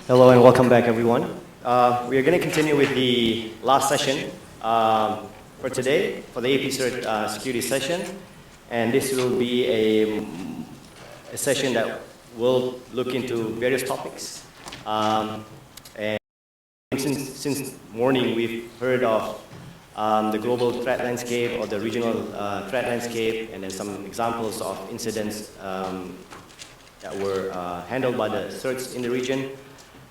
Hello and welcome back, everyone. We are going to continue with the last session for today, for the Apcert security session. And this will be a session that will look into various topics. And since morning, we've heard of the global threat landscape or the regional threat landscape, and then some examples of incidents that were handled by the certs in the region,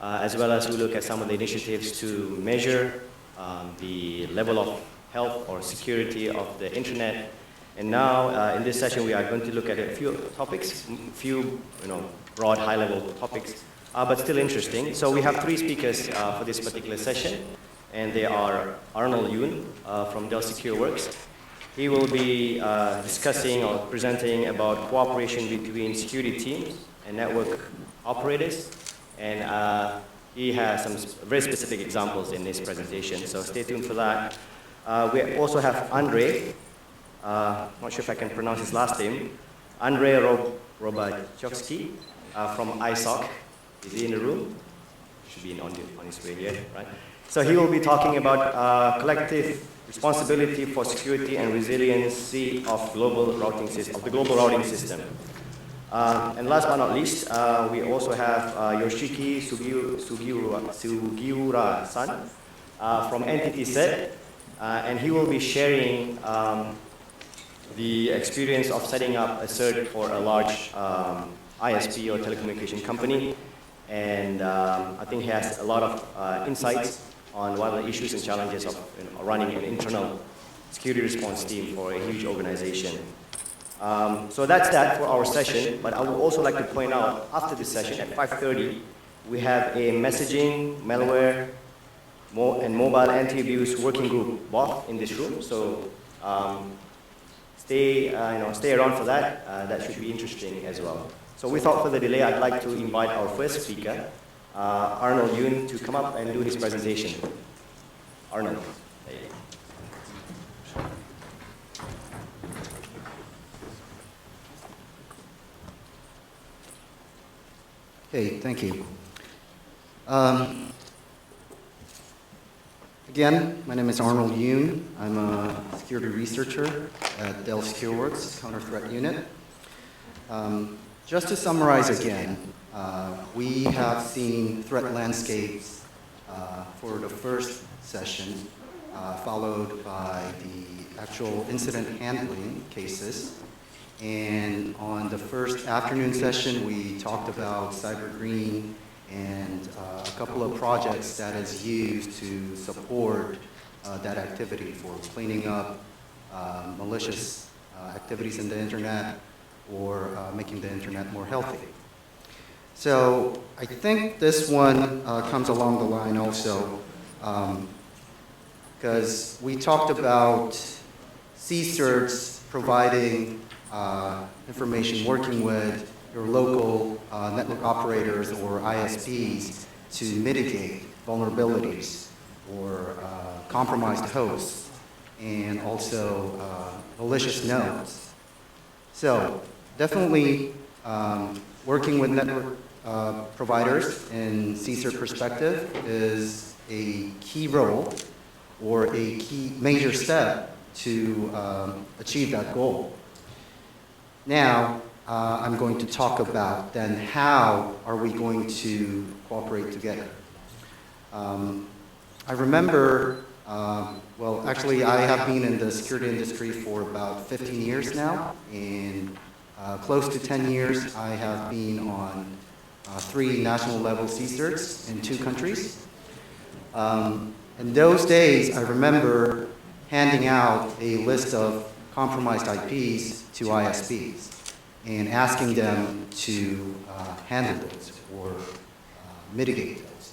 as well as we look at some of the initiatives to measure the level of health or security of the internet. And now, in this session, we are going to look at a few topics, few broad, high-level topics, but still interesting. So we have three speakers for this particular session, and they are Arnold Yoon from Dell SecureWorks. He will be discussing or presenting about cooperation between security teams and network operators, and he has some very specific examples in this presentation, so stay tuned for that. We also have Andre, not sure if I can pronounce his last name, Andre Robachowski from ISOC. Is he in the room? Should be on his way here, right? So he will be talking about collective responsibility for security and resiliency of global routing system, system. And last but not least, we also have Yoshiki Sugiura-san from NTT SET, and he will be sharing the experience of setting up a cert for a large ISP or telecommunication company. And I think he has a lot of insights on what are the issues and challenges of running an internal security response team for a huge organization. So that's that for our session, but I would also like to point out, after this session at 5:30, we have a messaging, malware, and mobile anti-abuse working group both in this room. So stay around for that. That should be interesting as well. So without further delay, I'd like to invite our first speaker, Arnold Yoon, to come up and do his presentation. Arnold. Hey, thank you. Again, my name is Arnold Yoon. I'm a security researcher at Dell SecureWorks Counter Threat Unit. Just to summarize again, we have seen threat landscapes for the first session, followed by the actual incident handling cases. And on the first afternoon session, we talked about Cyber Green and a couple of projects that is used to support that activity for cleaning up malicious activities in the internet or making the internet more healthy. So I think this one comes along the line also because we talked about CSERTs providing information working with your local network operators or ISPs to mitigate vulnerabilities or compromised hosts and also malicious nodes. So definitely working with network providers in CSERT perspective is a key role or a key major step to achieve that goal. Now, I'm going to talk about then how are we going to cooperate together. I remember, well, actually I have been in the security industry for about 15 years now, and close to 10 years I have been on 3 national level CSERTs in 2 countries. In those days, I remember handing out a list of compromised IPs to ISPs and asking them to handle those or mitigate those.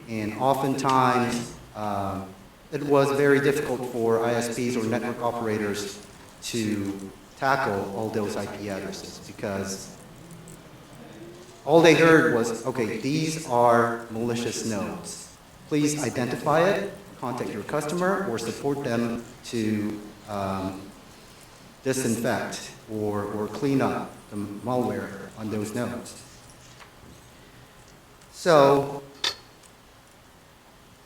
And oftentimes, it was very difficult for ISPs or network operators to tackle all those IP addresses because all they heard was, okay, these are malicious nodes. Please identify it, contact your customer, or support them to disinfect or clean up the malware on those nodes. So,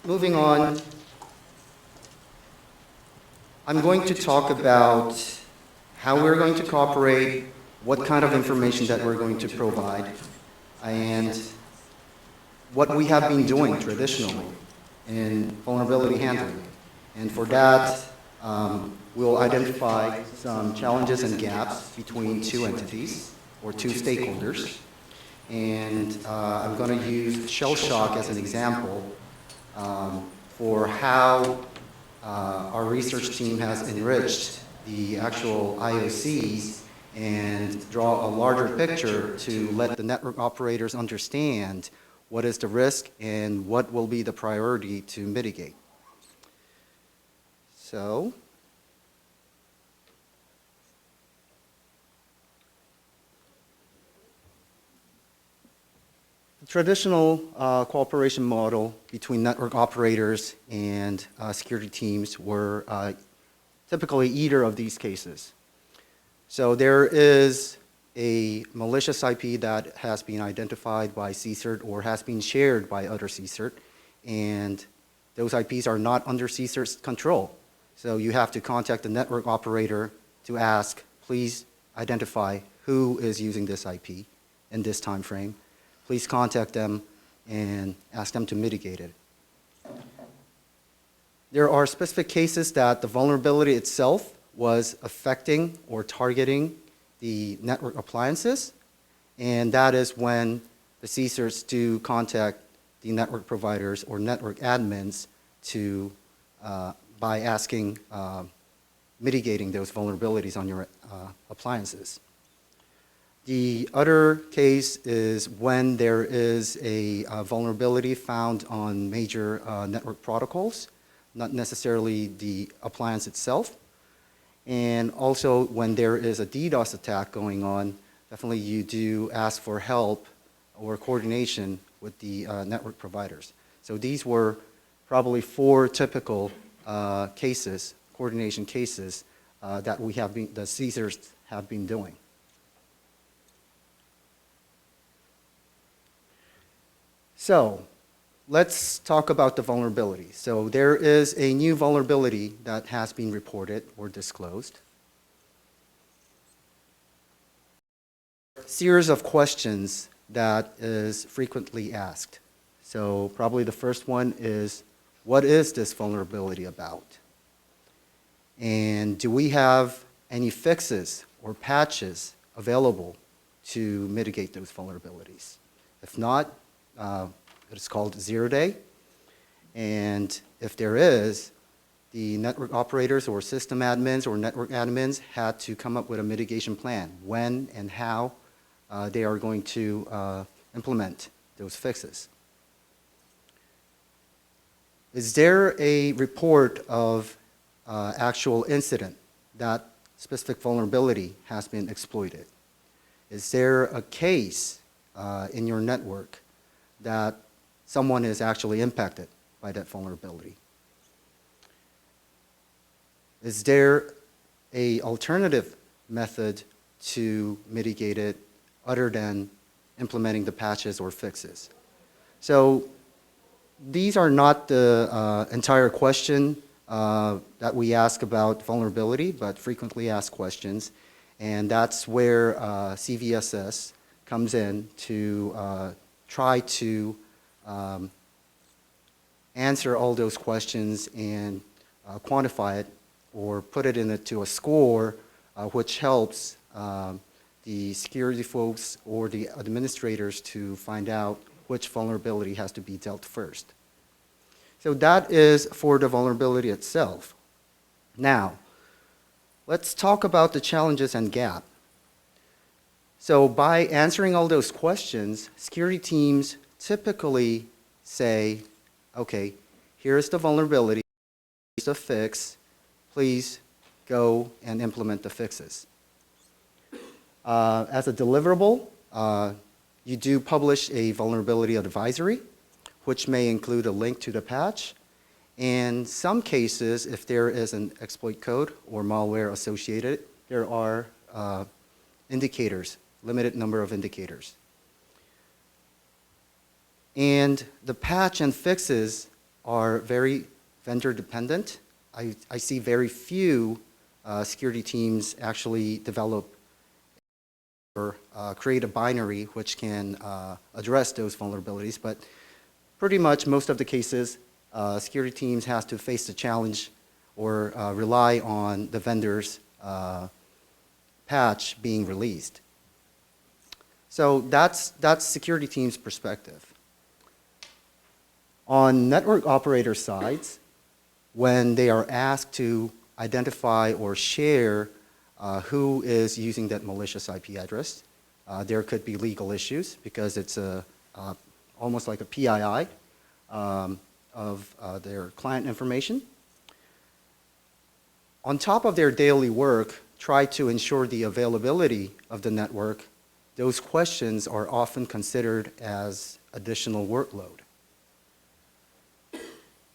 moving on, I'm going to talk about how we're going to cooperate, what kind of information that we're going to provide, and what we have been doing traditionally in vulnerability handling. And for that, we'll identify some challenges and gaps between two entities or two stakeholders. And I'm going to use shell shock as an example for how our research team has enriched the actual IOCs and draw a larger picture to let the network operators understand what is the risk and what will be the priority to mitigate. So, the traditional cooperation model between network operators and security teams were typically either of these cases. So there is a malicious IP that has been identified by Apcert or has been shared by other Apcert, and those IPs are not under Apcert's control. So you have to contact the network operator to ask, please identify who is using this IP in this time frame. Please contact them and ask them to mitigate it. There are specific cases that the vulnerability itself was affecting or targeting the network appliances, and that is when the Apcerts do contact the network providers or network admins to, by asking, mitigating those vulnerabilities on your appliances. The other case is when there is a vulnerability found on major network protocols, not necessarily the appliance itself. And also when there is a DDoS attack going on, definitely you do ask for help or coordination with the network providers. So these were probably 4 typical cases, coordination cases, that the Apcerts have been doing. So let's talk about the vulnerability. So there is a new vulnerability that has been reported or disclosed. Series of questions that is frequently asked. So probably the first one is, what is this vulnerability about? And do we have any fixes or patches available to mitigate those vulnerabilities? If not, it's called 0-day. And if there is, the network operators or system admins or network admins had to come up with a mitigation plan, when and how they are going to implement those fixes. Is there a report of actual incident that specific vulnerability has been exploited? Is there a case in your network that someone is actually impacted by that vulnerability? Is there an alternative method to mitigate it other than implementing the patches or fixes? So these are not the entire question that we ask about vulnerability, but frequently asked questions. And that's where CVSS comes in to try to answer all those questions and quantify it or put it into a score, which helps the security folks or the administrators to find out which vulnerability has to be dealt first. So that is for the vulnerability itself. Now, let's talk about the challenges and gap. So by answering all those questions, security teams typically say, okay, here's the vulnerability, here's the fix, please go and implement the fixes. As a deliverable, you do publish a vulnerability advisory, which may include a link to the patch. In some cases, if there is an exploit code or malware associated, there are indicators, limited number of indicators. And the patch and fixes are very vendor dependent. I see very few security teams actually develop or create a binary which can address those vulnerabilities, but pretty much most of the cases, security teams have to face the challenge or rely on the vendor's patch being released. So that's security team's perspective. On network operator sides, when they are asked to identify or share who is using that malicious IP address, there could be legal issues because it's almost like a PII of their client information. On top of their daily work, try to ensure the availability of the network. Those questions are often considered as additional workload.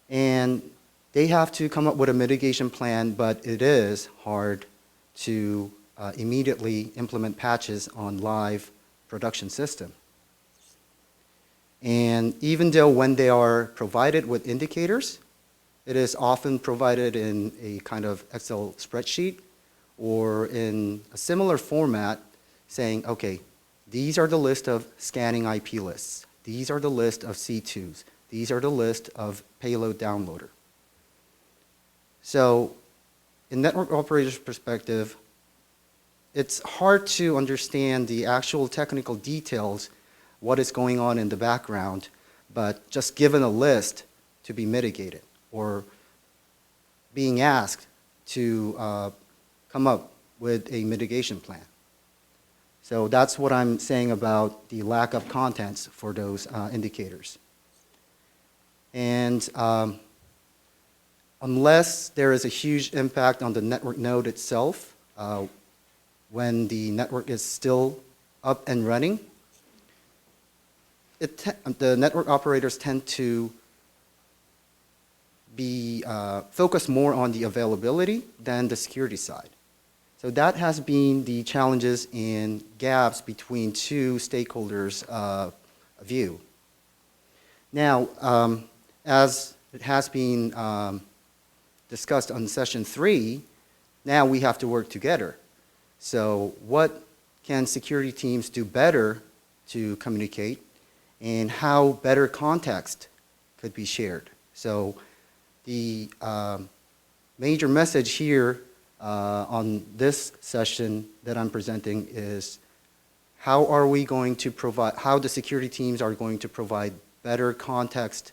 And they have to come up with a mitigation plan, but it is hard to immediately implement patches on live production system. And even though when they are provided with indicators, it is often provided in a kind of Excel spreadsheet or in a similar format saying, okay, these are the list of scanning IP lists. These are the list of C2s. These are the list of payload downloader. So in network operators' perspective, it's hard to understand the actual technical details, what is going on in the background, but just given a list to be mitigated or being asked to come up with a mitigation plan. So that's what I'm saying about the lack of contents for those indicators. And unless there is a huge impact on the network node itself, when the network is still up and running, the network operators tend to be focused more on the availability than the security side. So that has been the challenges and gaps between two stakeholders' view. Now, as it has been discussed on session 3, now we have to work together. So what can security teams do better to communicate, and how better context could be shared? So the major message here on this session that I'm presenting is how are we going to provide, how the security teams are going to provide better context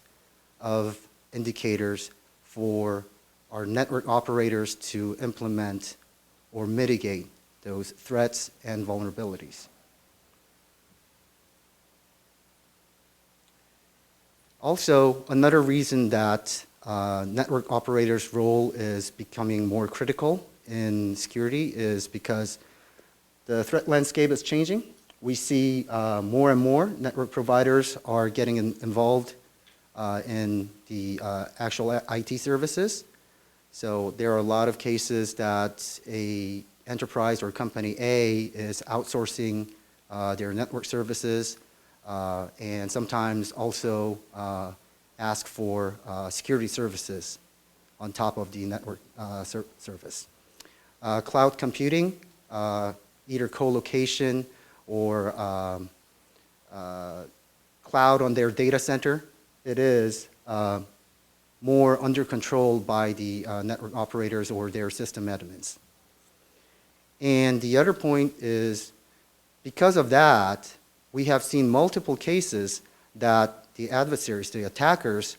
of indicators for our network operators to implement or mitigate those threats and vulnerabilities. Also, another reason that network operators' role is becoming more critical in security is because the threat landscape is changing. We see more and more network providers are getting involved in the actual IT services. So there are a lot of cases that a enterprise or company A is outsourcing their network services and sometimes also ask for security services on top of the network service. Cloud computing, either co-location or cloud on their data center, it is more under control by the network operators or their system admins. And the other point is, because of that, we have seen multiple cases that the adversaries, the attackers,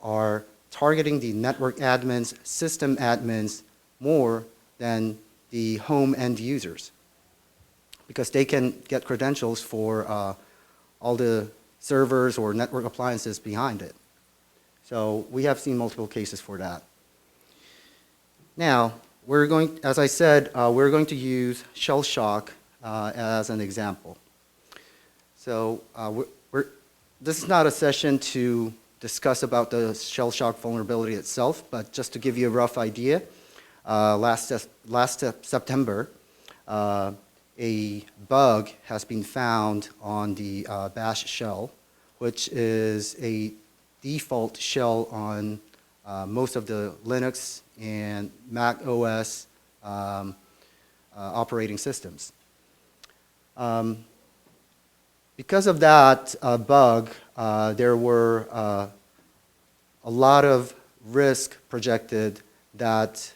are targeting the network admins, system admins, more than the home end users, because they can get credentials for all the servers or network appliances behind it. So we have seen multiple cases for that. Now, we're going, as I said, we're going to use shell shock as an example. So this is not a session to discuss about the shell shock vulnerability itself, but just to give you a rough idea, last September, a bug has been found on the bash shell which is a default shell on most of the Linux and Mac OS operating systems. Because of that bug, there were a lot of risk projected that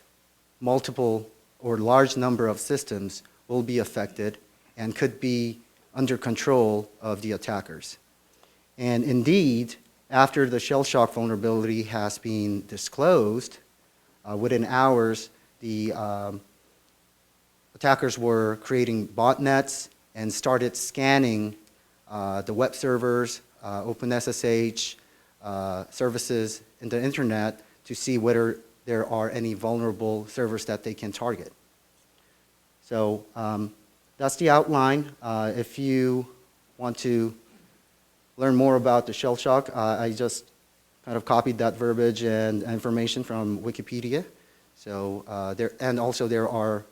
multiple or large number of systems will be affected and could be under control of the attackers. And indeed, after the shell shock vulnerability has been disclosed, within hours, the attackers were creating botnets and started scanning the web servers, OpenSSH, services in the internet to see whether there are any vulnerable servers that they can target. So that's the outline. If you want to learn more about the shell shock, I just kind of copied that verbiage and information from Wikipedia. So also there are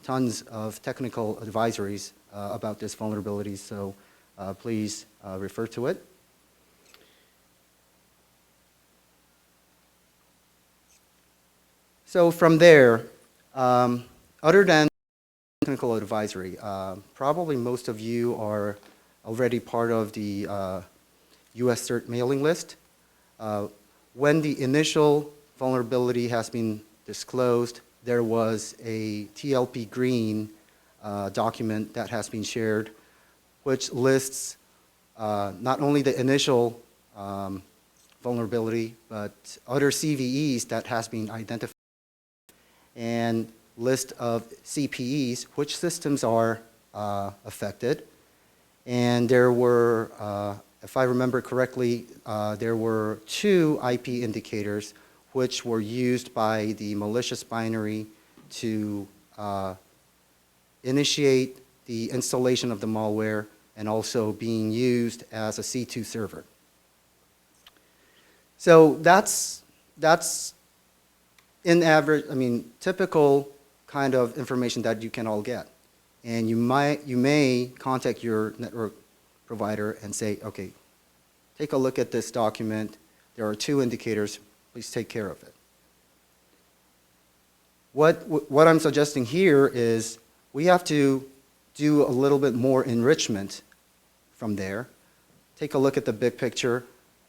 tons of technical advisories about this vulnerability. So please refer to it. So from there, other than technical advisory, probably most of you are already part of the US CERT mailing list. When the initial vulnerability has been disclosed, there was a TLP green document that has been shared, which lists not only the initial vulnerability, but other CVEs that has been identified, and list of CPEs, which systems are affected. And there were, if I remember correctly, there were 2 IP indicators which were used by the malicious binary to initiate the installation of the malware and also being used as a C2 server. So that's in average, typical kind of information that you can all get. And you may contact your network provider and say, okay, take a look at this document. There are 2 indicators. Please take care of it. What I'm suggesting here is we have to do a little bit more enrichment from there. Take a look at the big picture,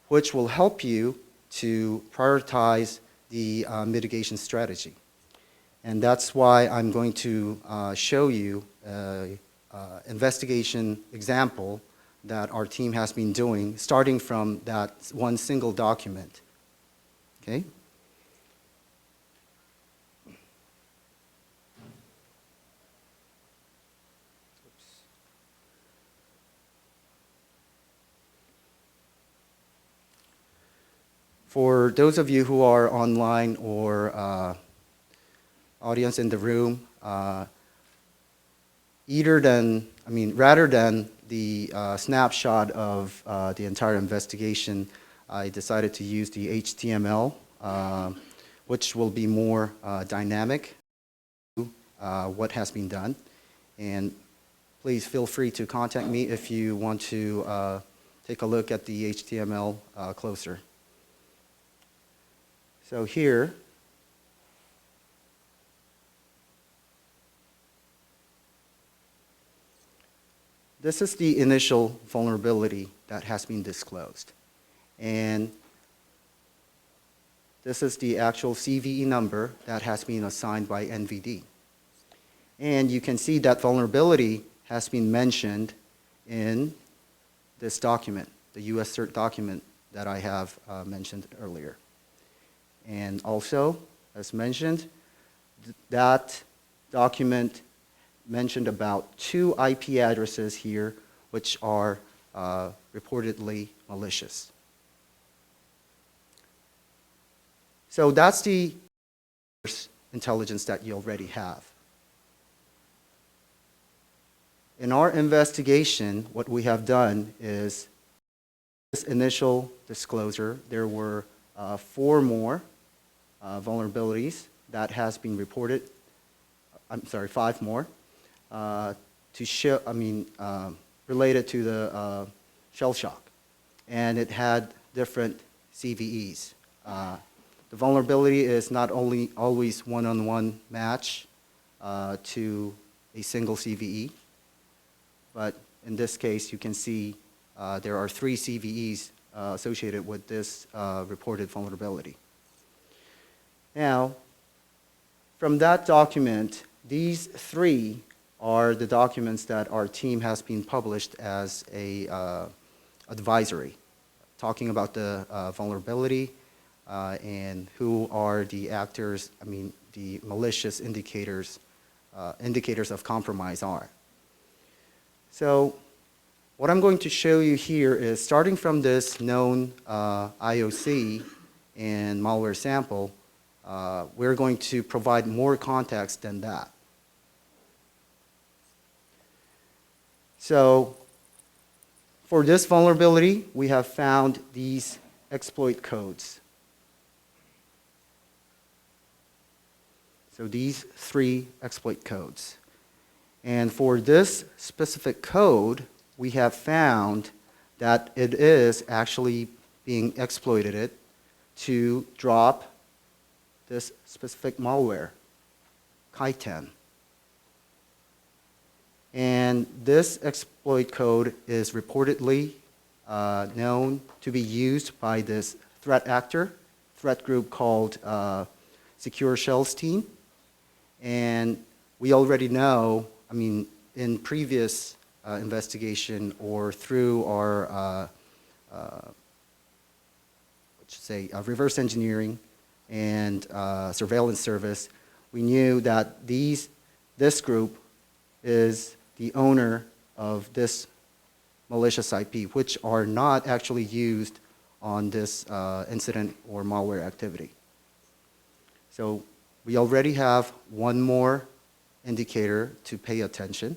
which will help you to prioritize the mitigation strategy. And that's why I'm going to show you an investigation example that our team has been doing, starting from that one single document. Okay? For those of you who are online or audience in the room, rather than the snapshot of the entire investigation, I decided to use the HTML, which will be more dynamic, what has been done. And please feel free to contact me if you want to take a look at the HTML closer. So here, this is the initial vulnerability that has been disclosed. And this is the actual CVE number that has been assigned by NVD. And you can see that vulnerability has been mentioned in this document, the US CERT document that I have mentioned earlier. And also, as mentioned, that document mentioned about 2 IP addresses here which are reportedly malicious. So that's the intelligence that you already have. In our investigation, what we have done is this initial disclosure, there were 4 more vulnerabilities that has been reported. I'm sorry, 5 more to show. Related to the shell shock. and it had different CVEs. The vulnerability is not only always one-on-one match to a single CVE, but in this case, you can see there are 3 CVEs associated with this reported vulnerability. Now, from that document, these 3 are the documents that our team has been published as a advisory, talking about the vulnerability and who are the actors, the malicious indicators of compromise are. So what I'm going to show you here is starting from this known IOC and malware sample, we're going to provide more context than that. So for this vulnerability, we have found these exploit codes. So these 3 exploit codes. And for this specific code, we have found that it is actually being exploited to drop this specific malware, Kiten. And this exploit code is reportedly known to be used by this threat actor, threat group called Secure Shells Team. And we already know, in previous investigation or through our reverse engineering and surveillance service, we knew that this group is the owner of this malicious IP, which are not actually used on this incident or malware activity. So we already have one more indicator to pay attention.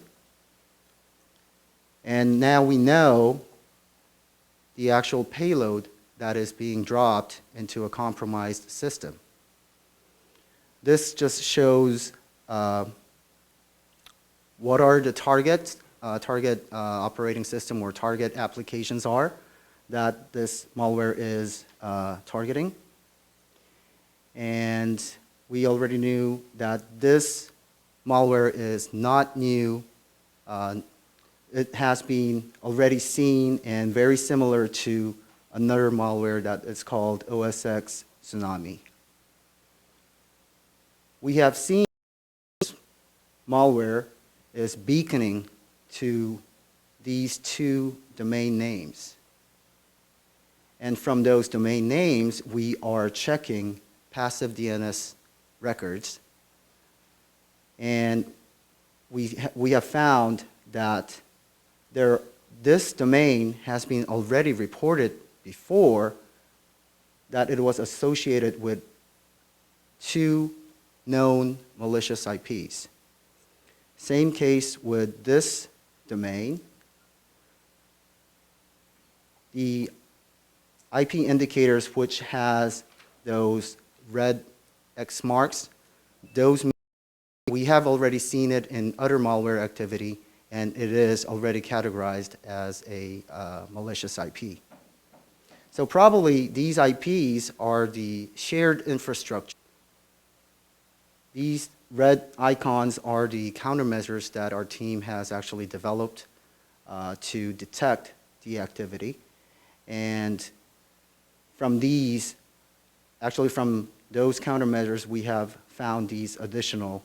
And now we know the actual payload that is being dropped into a compromised system. This just shows what are the target operating system or target applications are that this malware is targeting. And we already knew that this malware is not new. It has been already seen and very similar to another malware that is called OSX Tsunami. We have seen this malware is beaconing to these 2 domain names. And from those domain names, we are checking passive DNS records. And we have found that this domain has been already reported before, that it was associated with 2 known malicious IPs. Same case with this domain. The IP indicators which has those red X marks, we have already seen it in other malware activity, and it is already categorized as a malicious IP. So probably these IPs are the shared infrastructure. These red icons are the countermeasures that our team has actually developed to detect the activity. And from those countermeasures, we have found these additional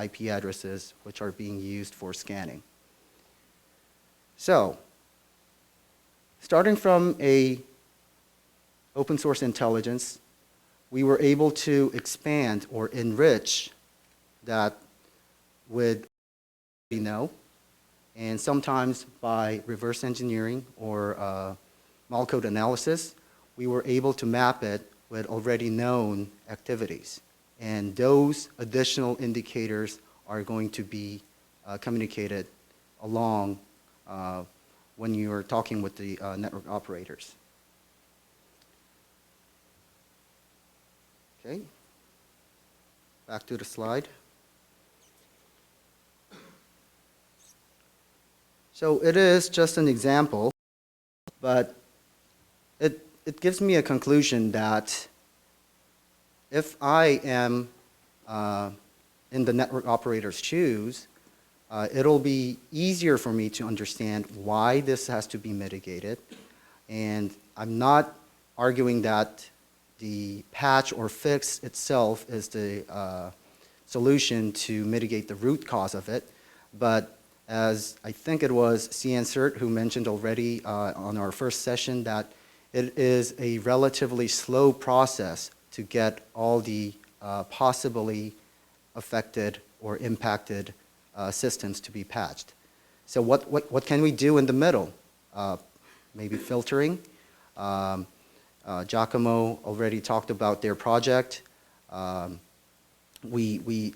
IP addresses which are being used for scanning. So, starting from a open source intelligence, we were able to expand or enrich that with what we know, and sometimes by reverse engineering or malcode analysis, we were able to map it with already known activities. And those additional indicators are going to be communicated along when you are talking with the network operators. Okay, back to the slide. So it is just an example, but it gives me a conclusion that if I am in the network operator's shoes, it'll be easier for me to understand why this has to be mitigated. And I'm not arguing that the patch or fix itself is the solution to mitigate the root cause of it, but as I think it was Apcert who mentioned already on our first session, that it is a relatively slow process to get all the possibly affected or impacted systems to be patched. So what can we do in the middle? Maybe filtering. Giacomo already talked about their project. We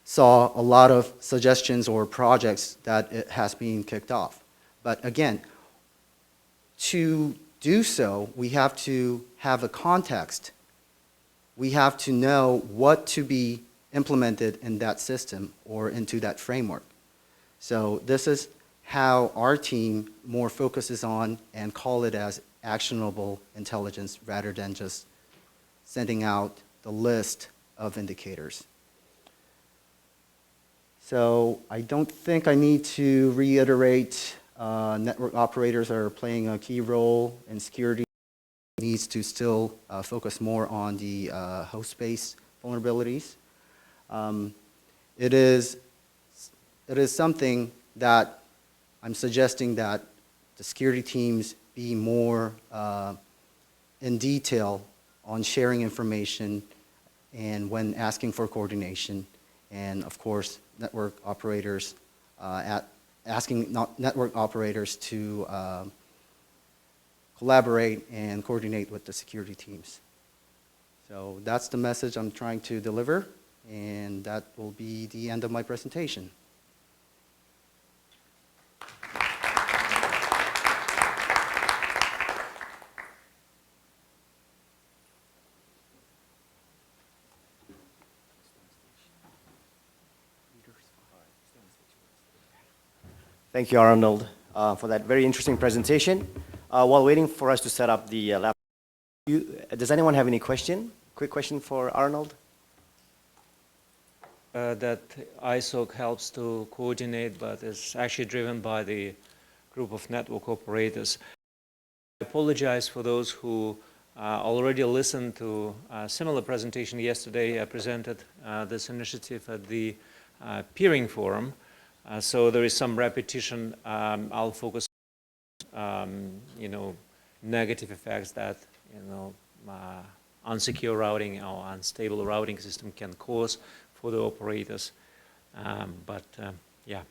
saw a lot of suggestions or projects that it has been kicked off. But again, to do so, we have to have a context. We have to know what to be implemented in that system or into that framework. So this is how our team more focuses on and call it as actionable intelligence rather than just sending out the list of indicators. So I don't think I need to reiterate network operators are playing a key role in security. Needs to still focus more on the host-based vulnerabilities. It is something that I'm suggesting that the security teams be more in detail on sharing information and when asking for coordination. And of course, network operators, asking network operators to collaborate and coordinate with the security teams. So that's the message I'm trying to deliver, and that will be the end of my presentation. Thank you, Arnold, for that very interesting presentation. While waiting for us to set up the laptop, does anyone have any question? Quick question for Arnold? That ISOC helps to coordinate, but is actually driven by the group of network operators. I apologize for those who already listened to a similar presentation yesterday. I presented this initiative at the peering forum. So there is some repetition. I'll focus on, negative effects that, unsecure routing or unstable routing system can cause for the operators. Yeah.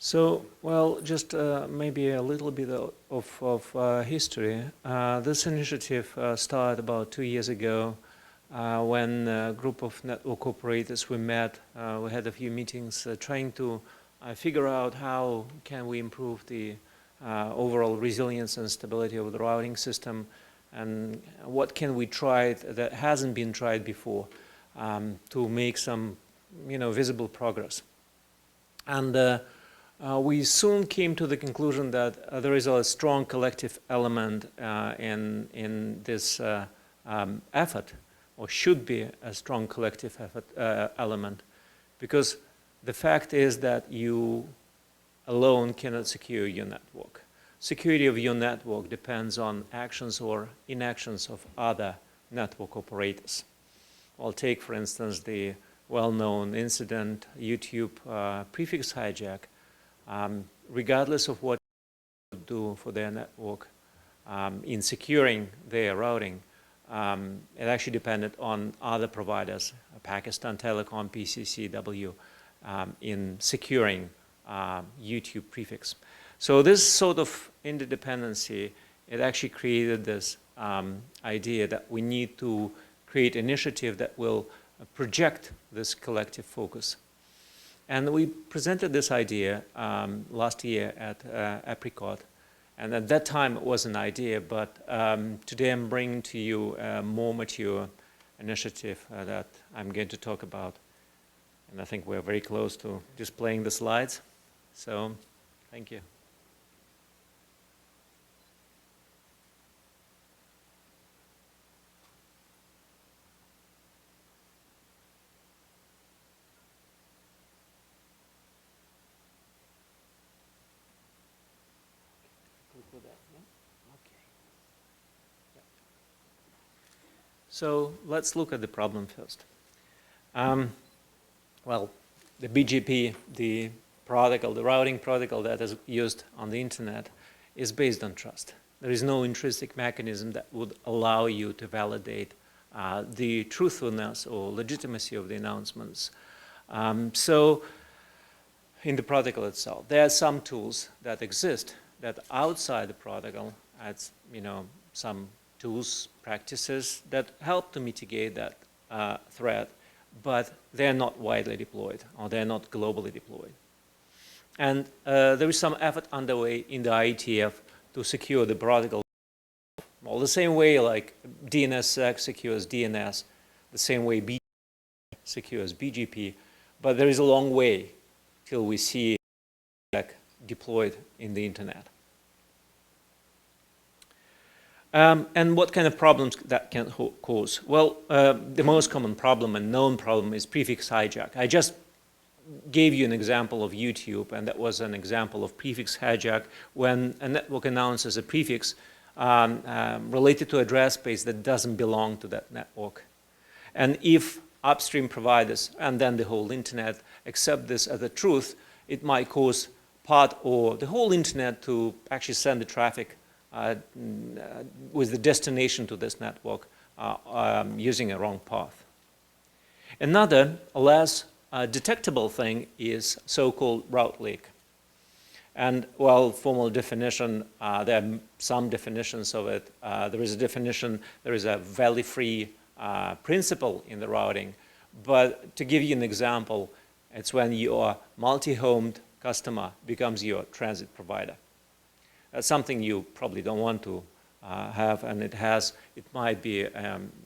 So, well, just maybe a little bit of history. This initiative started about 2 years ago when a group of network operators, we met, we had a few meetings trying to figure out how can we improve the overall resilience and stability of the routing system, and what can we try that hasn't been tried before to make some, visible progress. And we soon came to the conclusion that there is a strong collective element in this effort, or should be a strong collective effort, element, because the fact is that you alone cannot secure your network. Security of your network depends on actions or inactions of other network operators. I'll take, for instance, the well-known incident, YouTube prefix hijack. Regardless of what you do for their network in securing their routing, it actually depended on other providers, Pakistan Telecom, PCCW, in securing YouTube prefix. So this sort of interdependency it actually created this idea that we need to create initiative that will project this collective focus. And we presented this idea last year at Apricot. And at that time, it was an idea, but today I'm bringing to you a more mature initiative that I'm going to talk about. And I think we're very close to displaying the slides. So, thank you. So let's look at the problem first. Well, the BGP, the protocol, the routing protocol that is used on the internet is based on trust. There is no intrinsic mechanism that would allow you to validate the truthfulness or legitimacy of the announcements. So in the protocol itself, there are some tools that exist that outside the protocol adds, some tools, practices that help to mitigate that threat, but they're not widely deployed or they're not globally deployed. And there is some effort underway in the IETF to secure the protocol. Well, the same way like DNSSEC secures DNS, the same way BGP secures BGP, but there is a long way till we see it deployed in the internet. And what kind of problems that can cause? Well, the most common problem and known problem is prefix hijack. I just gave you an example of YouTube, and that was an example of prefix hijack when a network announces a prefix related to address space that doesn't belong to that network. And if upstream providers and then the whole internet accept this as the truth, it might cause part or the whole internet to actually send the traffic with the destination to this network using a wrong path. Another less detectable thing is so-called route leak. And well, formal definition, there are some definitions of it. There is a definition, there is a value-free principle in the routing. But to give you an example, it's when your multi-homed customer becomes your transit provider. That's something you probably don't want to have, and it might be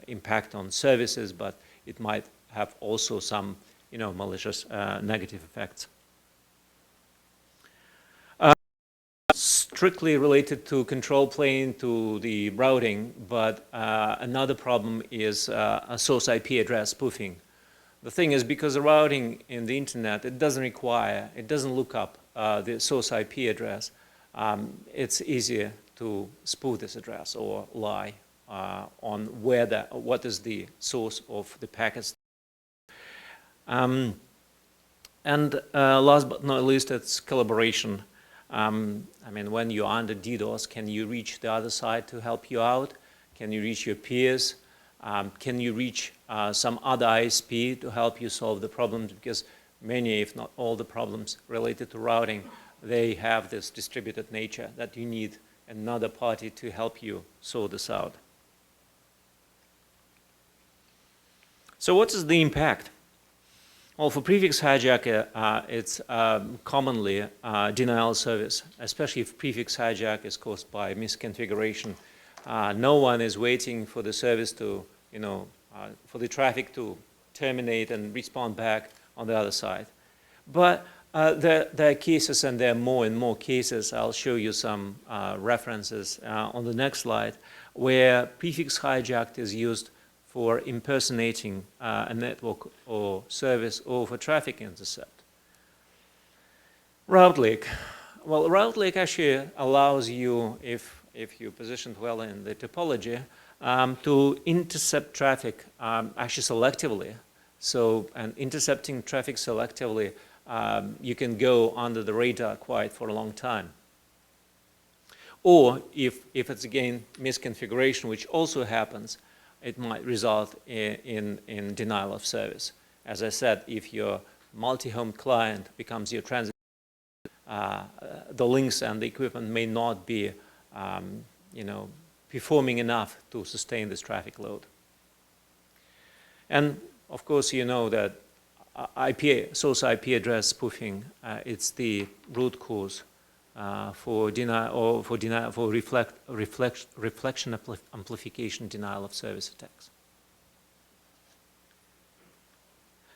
impact on services, but it might have also some, malicious negative effects. Strictly related to control plane, to the routing, but another problem is a source IP address spoofing. The thing is, because the routing in the internet, it doesn't look up the source IP address. It's easier to spoof this address or lie on what is the source of the packets. And last but not least, it's collaboration. When you're under DDoS, can you reach the other side to help you out? Can you reach your peers? Can you reach some other ISP to help you solve the problems? Because many, if not all, the problems related to routing, they have this distributed nature that you need another party to help you sort this out. So what is the impact? Well, for prefix hijack, it's commonly denial service, especially if prefix hijack is caused by misconfiguration. No one is waiting for the service to, for the traffic to terminate and respond back on the other side. But there are cases, and there are more and more cases. I'll show you some references on the next slide, where prefix hijack is used for impersonating a network or service or for traffic intercept. Route leak. Well, route leak actually allows you, if you're positioned well in the topology, to intercept traffic actually selectively. So, and intercepting traffic selectively, you can go under the radar quite for a long time. Or if it's again misconfiguration, which also happens, it might result in denial of service. As I said, if your multi-home client becomes your transit, the links and the equipment may not be performing enough to sustain this traffic load. And of course, you know that source IP address spoofing, it's the root cause for reflection amplification denial of service attacks.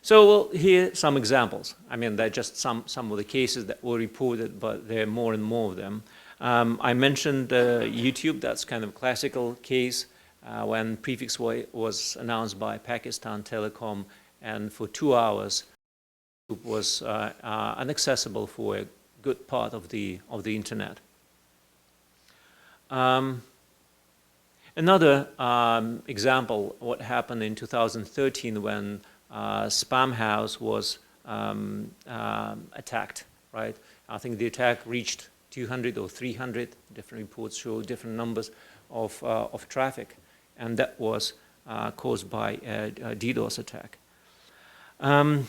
So well, here are some examples. I mean, they're just some of the cases that were reported, but there are more and more of them. I mentioned YouTube. That's kind of a classical case when prefix was announced by Pakistan Telecom, and for 2 hours it was inaccessible for a good part of the internet. Another example, what happened in 2013 when Spam House was attacked, right? I think the attack reached 200 or 300, different reports show different numbers of traffic, and that was caused by a DDoS attack. The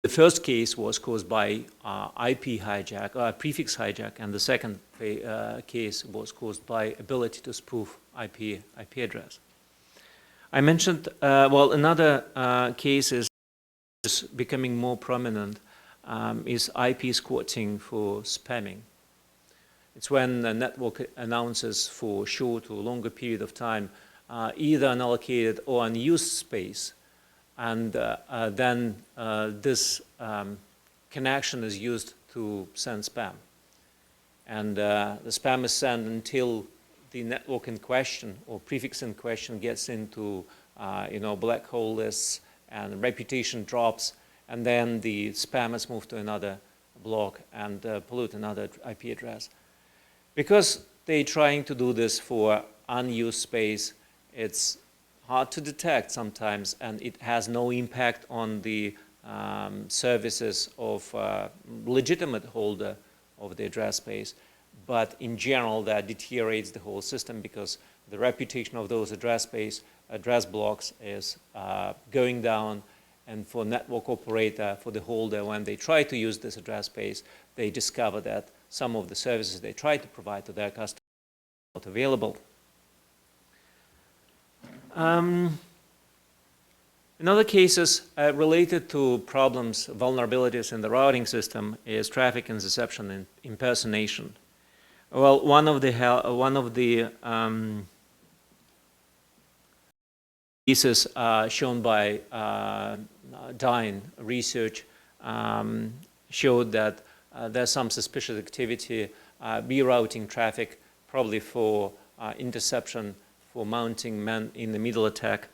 first case was caused by IP hijack, prefix hijack, and the second case was caused by ability to spoof IP address. I mentioned, well, another case is becoming more prominent is IP squatting for spamming. It's when the network announces for short or longer period of time either unallocated or unused space, and then this connection is used to send spam. And the spam is sent until the network in question or prefix in question gets into black hole lists and reputation drops, and then the spam is moved to another block and pollute another IP address. Because they're trying to do this for unused space, it's hard to detect sometimes, and it has no impact on the services of legitimate holder of the address space. But in general, that deteriorates the whole system because the reputation of those address blocks is going down. And for network operator, for the holder, when they try to use this address space, they discover that some of the services they try to provide to their customers are not available. Another cases related to problems, vulnerabilities in the routing system is traffic interception and impersonation. Well, one of the cases shown by Dine research showed that there's some suspicious activity rerouting traffic, probably for interception, for mounting man-in-the-middle attack.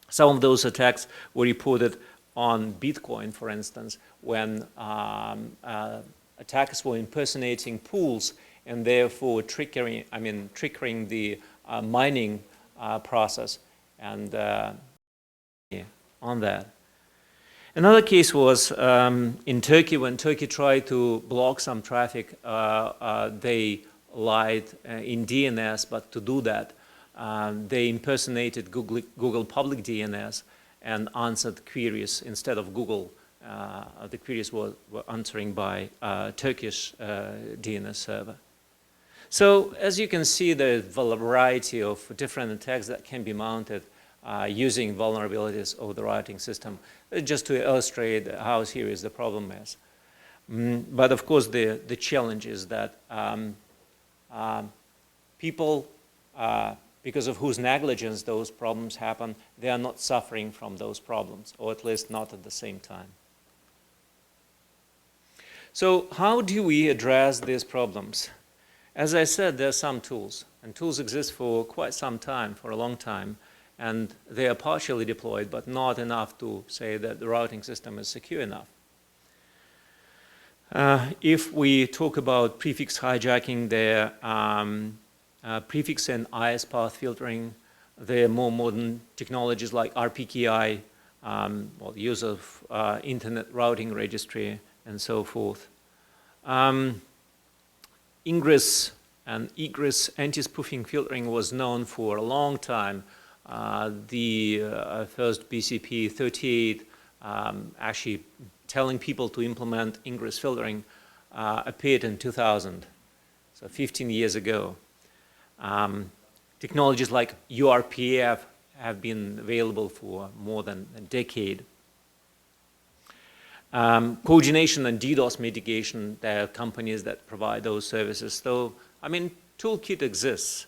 Some of those attacks were reported on Bitcoin, for instance, when attackers were impersonating pools and therefore triggering the mining process and on that. Another case was in Turkey when Turkey tried to block some traffic. They lied in DNS, but to do that, they impersonated Google public DNS and answered queries instead of Google. The queries were answering by Turkish DNS server. So as you can see, there's a variety of different attacks that can be mounted using vulnerabilities of the routing system, just to illustrate how serious the problem is. But of course, the challenge is that people, because of whose negligence those problems happen, they are not suffering from those problems, or at least not at the same time. So how do we address these problems? As I said, there are some tools, and tools exist for quite some time, for a long time, and they are partially deployed, but not enough to say that the routing system is secure enough. If we talk about prefix hijacking, there prefix and IS path filtering, there are more modern technologies like RPKI, or the use of Internet Routing Registry, and so forth. Ingress and egress anti-spoofing filtering was known for a long time. The first BCP 38 actually telling people to implement ingress filtering appeared in 2000. so 15 years ago. Technologies like URPF have been available for more than a decade. Coordination and DDoS mitigation, there are companies that provide those services. So, I mean, toolkit exists.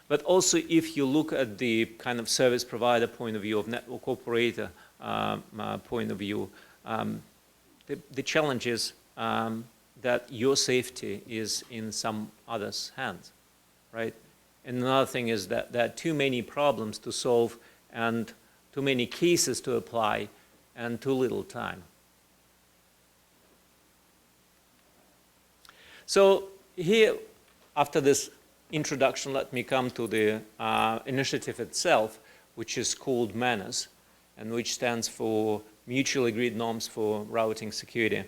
But also, if you look at the kind of service provider point of view, of network operator point of view, the challenge is that your safety is in some other's hands, right? And another thing is that there are too many problems to solve and too many cases to apply and too little time. So here, after this introduction, let me come to the initiative itself, which is called MANAS, and which stands for Mutually Agreed Norms for Routing Security.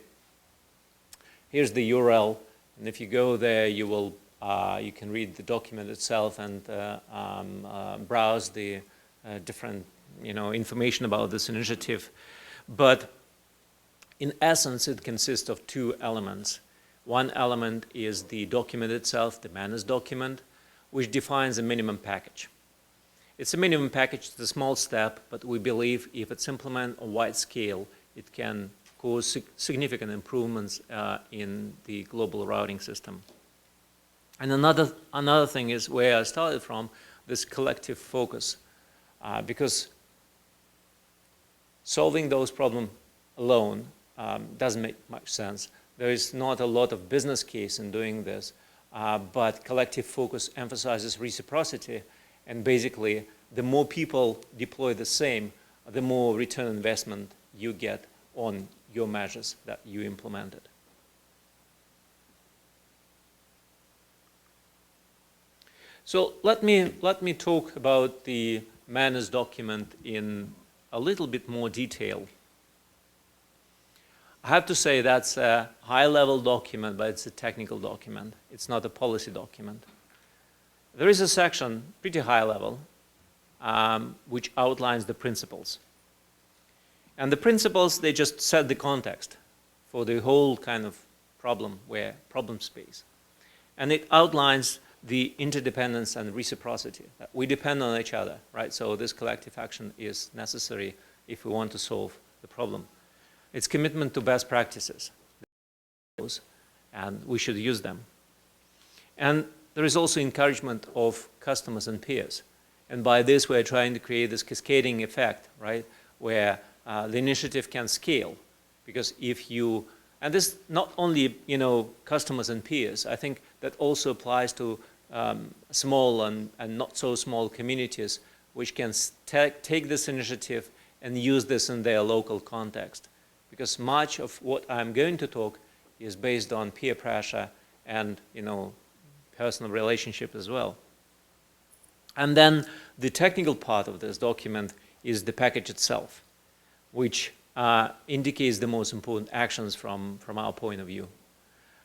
Here's the URL, and if you go there, you will you can read the document itself and browse the different information about this initiative. But in essence, it consists of two elements. One element is the document itself, the MANAS document, which defines a minimum package. It's a minimum package, it's a small step, but we believe if it's implemented on a wide scale, it can cause significant improvements in the global routing system. And another thing is where I started from, this collective focus, because solving those problems alone doesn't make much sense. There is not a lot of business case in doing this, but collective focus emphasizes reciprocity, and basically the more people deploy the same, the more return on investment you get on your measures that you implemented. So let me talk about the MANAS document in a little bit more detail. I have to say that's a high-level document, but it's a technical document. It's not a policy document. There is a section, pretty high level, which outlines the principles. And the principles, they just set the context for the whole kind of problem space. And it outlines the interdependence and reciprocity, that we depend on each other, right? So this collective action is necessary if we want to solve the problem. It's commitment to best practices, and we should use them. And there is also encouragement of customers and peers. And by this, we're trying to create this cascading effect, right, where the initiative can scale. Because if you, and this not only, customers and peers, I think that also applies to small and not so small communities, which can take this initiative and use this in their local context. Because much of what I'm going to talk is based on peer pressure and, personal relationship as well. And then the technical part of this document is the package itself, which indicates the most important actions from our point of view.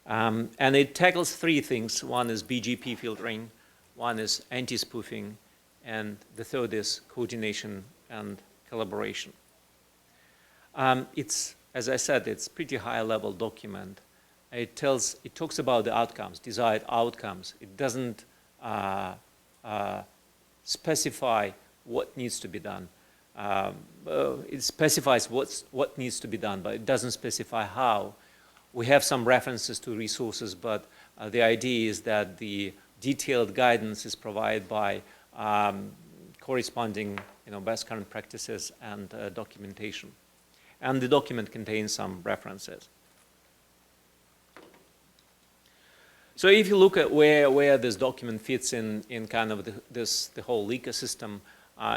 And it tackles three things. One is BGP filtering, one is anti-spoofing, and the third is coordination and collaboration. It's, as I said, it's pretty high-level document. It talks about the outcomes, desired outcomes. It doesn't specify what needs to be done. It specifies what needs to be done, but it doesn't specify how. We have some references to resources, but the idea is that the detailed guidance is provided by corresponding best current practices and documentation. And the document contains some references. So if you look at where this document fits in kind of the whole ecosystem,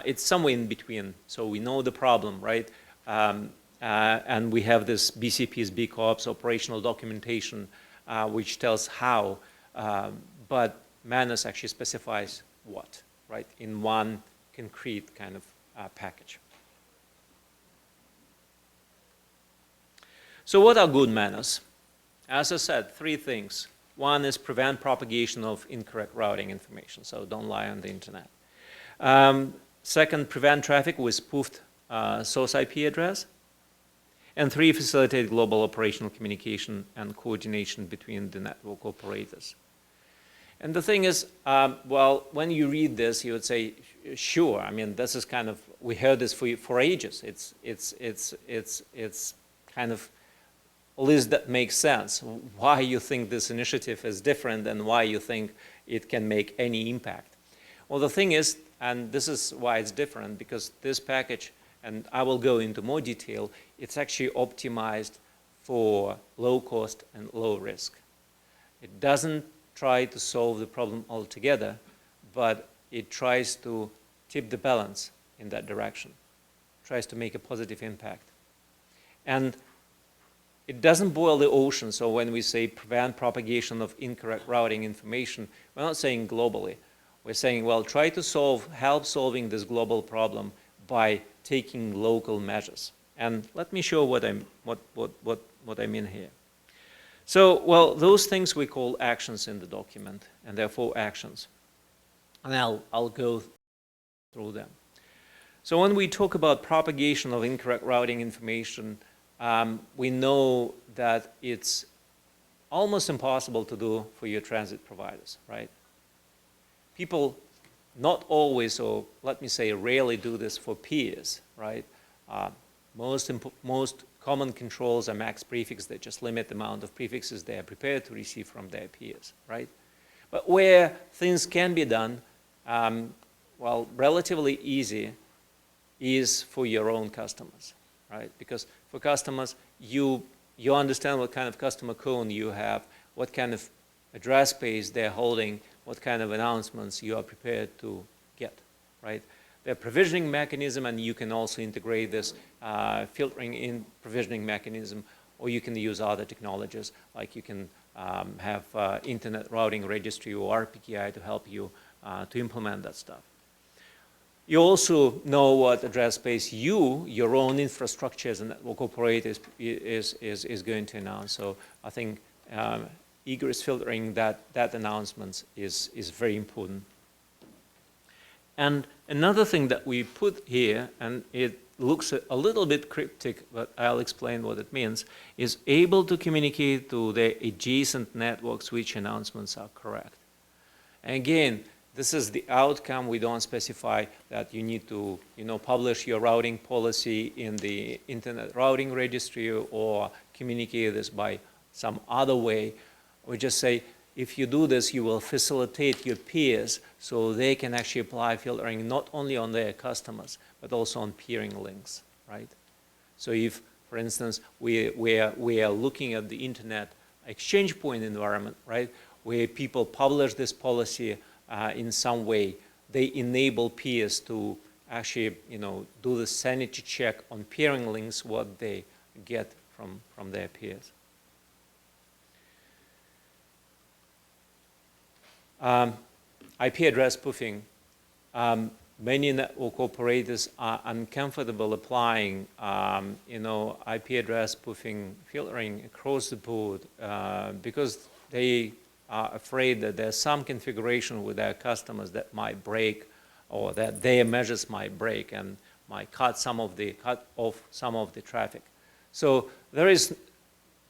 it's somewhere in between. So we know the problem, right? And we have this BCP's BCOPS operational documentation, which tells how, but MANAS actually specifies what, right, in one concrete kind of package. So what are good MANAS? As I said, three things. One is prevent propagation of incorrect routing information, so don't lie on the internet. Second, prevent traffic with spoofed source IP address. And three, facilitate global operational communication and coordination between the network operators. And the thing is, well, when you read this, you would say, sure. I mean, this is kind of, we heard this for ages. It's kind of a list that makes sense. Why you think this initiative is different and why you think it can make any impact. Well, the thing is, and this is why it's different, because this package, and I will go into more detail, it's actually optimized for low cost and low risk. It doesn't try to solve the problem altogether, but it tries to tip the balance in that direction, tries to make a positive impact. And it doesn't boil the ocean, so when we say prevent propagation of incorrect routing information, we're not saying globally. We're saying, well, try to help solving this global problem by taking local measures. And let me show what I mean here. So, well, those things we call actions in the document, and there are 4 actions. And I'll go through them. So when we talk about propagation of incorrect routing information, we know that it's almost impossible to do for your transit providers, right? People not always, or let me say rarely, do this for peers, right? Most common controls are max prefix that just limit the amount of prefixes they are prepared to receive from their peers, right? But where things can be done, well, relatively easy is for your own customers, right? Because for customers, you understand what kind of customer cone you have, what kind of address space they're holding, what kind of announcements you are prepared to get, right? The provisioning mechanism, and you can also integrate this filtering in provisioning mechanism, or you can use other technologies, like you can have Internet Routing Registry or RPKI to help you to implement that stuff. You also know what address space your own infrastructure as a network operator is going to announce. So I think egress filtering that announcements is very important. And another thing that we put here, and it looks a little bit cryptic, but I'll explain what it means, is able to communicate to the adjacent networks which announcements are correct. And again, this is the outcome. We don't specify that you need to, publish your routing policy in the Internet Routing Registry or communicate this by some other way. We just say, if you do this, you will facilitate your peers so they can actually apply filtering not only on their customers, but also on peering links, right? So if, for instance, we are looking at the Internet exchange point environment, right, where people publish this policy in some way, they enable peers to actually, do the sanity check on peering links, what they get from their peers. IP address spoofing. Many network operators are uncomfortable applying, IP address spoofing filtering across the board because they are afraid that there's some configuration with their customers that might break, or that their measures might break and might cut off some of the traffic. So there is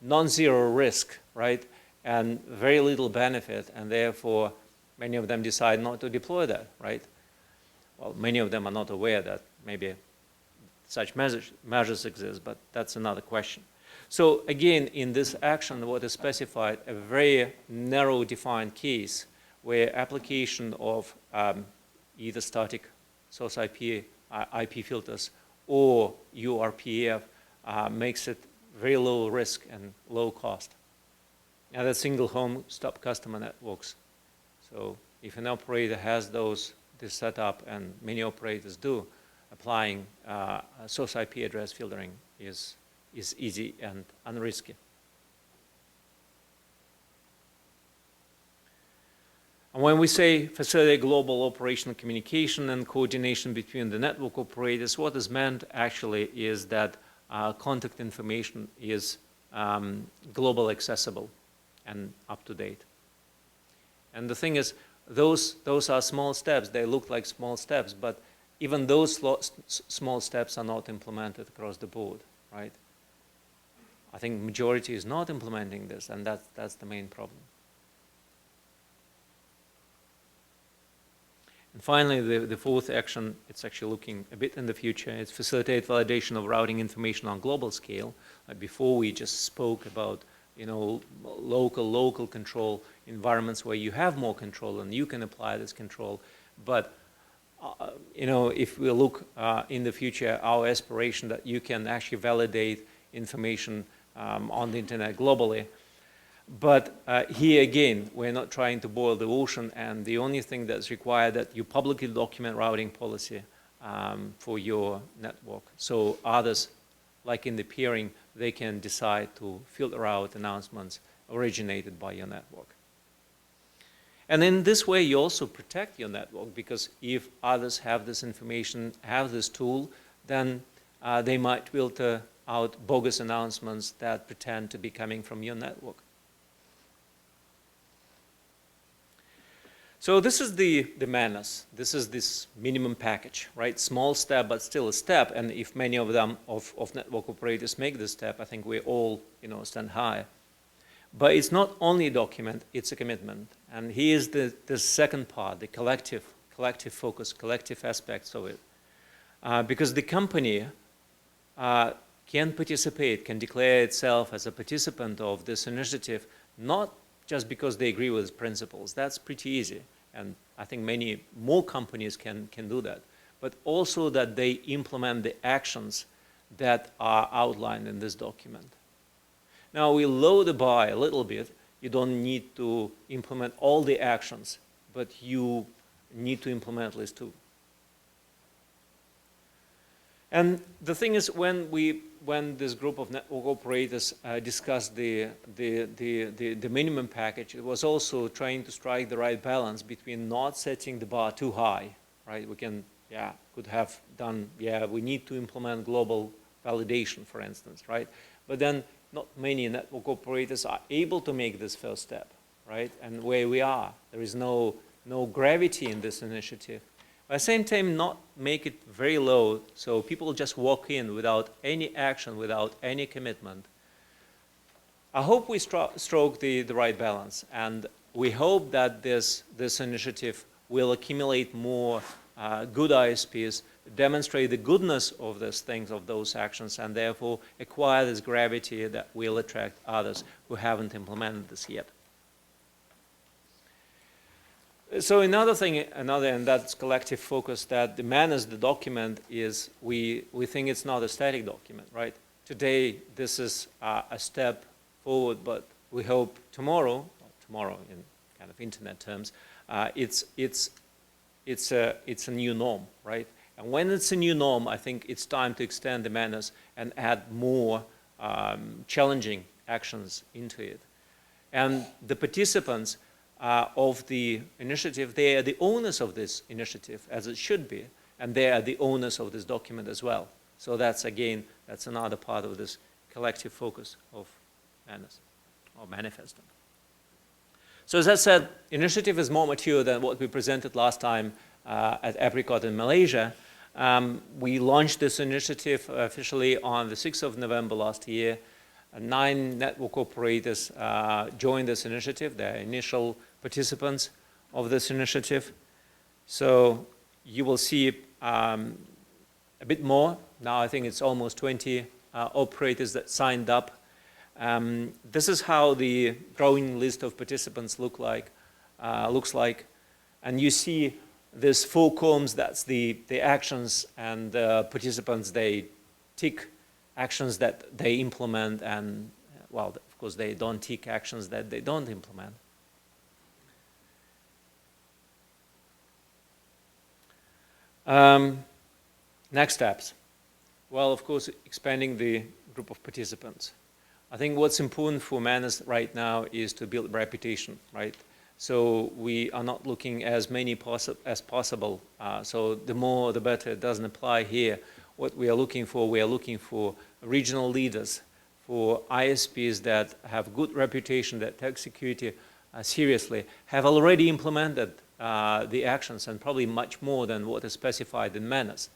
non-zero risk, right, and very little benefit, and therefore many of them decide not to deploy that, right? Well, many of them are not aware that maybe such measures exist, but that's another question. So again, in this action, what is specified, a very narrow defined case where application of either static source IP filters or URPF makes it very low risk and low cost. And that's single home stop customer networks. So if an operator has this setup, and many operators do, applying source IP address filtering is easy and unrisky. And when we say facilitate global operational communication and coordination between the network operators, what is meant actually is that contact information is global accessible and up to date. And the thing is, those are small steps. They look like small steps, but even those small steps are not implemented across the board, right? I think majority is not implementing this, and that's the main problem. finally, the fourth action, it's actually looking a bit in the future. It's facilitate validation of routing information on global scale. Before we just spoke about, local control environments where you have more control and you can apply this control. But, if we look in the future, our aspiration that you can actually validate information on the internet globally. But here again, we're not trying to boil the ocean, and the only thing that's required that you publicly document routing policy for your network. So others, like in the peering, they can decide to filter out announcements originated by your network. And in this way, you also protect your network, because if others have this information, have this tool, then they might filter out bogus announcements that pretend to be coming from your network. So this is the manners. This is this minimum package, right? Small step, but still a step. And if many of them, of network operators make this step, I think we all, stand high. But it's not only a document, it's a commitment. And here's the second part, the collective focus, collective aspects of it. Because the company can participate, can declare itself as a participant of this initiative, not just because they agree with its principles. That's pretty easy. And I think many more companies can do that. But also that they implement the actions that are outlined in this document. Now, we lower the bar a little bit. You don't need to implement all the actions, but you need to implement at least 2. And the thing is, when this group of network operators discussed the minimum package, it was also trying to strike the right balance between not setting the bar too high, right? We could have done, we need to implement global validation, for instance, right? But then not many network operators are able to make this first step, right? And where we are, there is no gravity in this initiative. At the same time, not make it very low, so people just walk in without any action, without any commitment. I hope we stroke the right balance, and we hope that this initiative will accumulate more good ISPs, demonstrate the goodness of these things, of those actions, and therefore acquire this gravity that will attract others who haven't implemented this yet. So another thing, and that's collective focus, that demands the document is we think it's not a static document, right? Today, this is a step forward, but we hope tomorrow in kind of internet terms, it's a new norm, right? And when it's a new norm, I think it's time to extend the manners and add more challenging actions into it. And the participants of the initiative, they are the owners of this initiative, as it should be, and they are the owners of this document as well. So that's another part of this collective focus of manners, or manifesto. So as I said, initiative is more mature than what we presented last time at Apricot in Malaysia. We launched this initiative officially on the 6th of November last year. 9 network operators joined this initiative. They're initial participants of this initiative. So you will see a bit more. Now I think it's almost 20 operators that signed up. This is how the growing list of participants looks like. And you see this 4 columns, that's the actions, and the participants, they tick actions that they implement, and, well, of course, they don't tick actions that they don't implement. Next steps. Well, of course, expanding the group of participants. I think what's important for Manus right now is to build reputation, right? So we are not looking as many as possible. So the more, the better. It doesn't apply here. What we are looking for regional leaders, for ISPs that have good reputation, that take security seriously, have already implemented the actions, and probably much more than what is specified in Manus.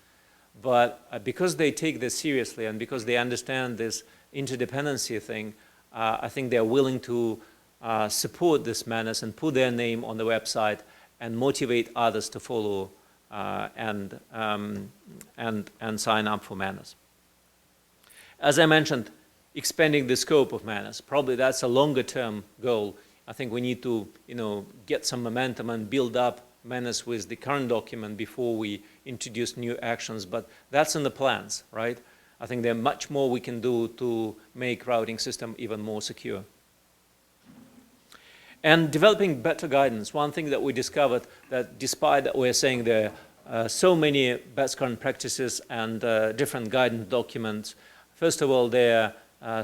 But because they take this seriously and because they understand this interdependency thing, I think they're willing to support this Manus and put their name on the website and motivate others to follow and sign up for Manus. As I mentioned, expanding the scope of Manus, probably that's a longer-term goal. I think we need to, get some momentum and build up Manus with the current document before we introduce new actions, but that's in the plans, right? I think there's much more we can do to make routing system even more secure. And developing better guidance. One thing that we discovered, that despite that we're saying there are so many best current practices and different guidance documents, first of all, they're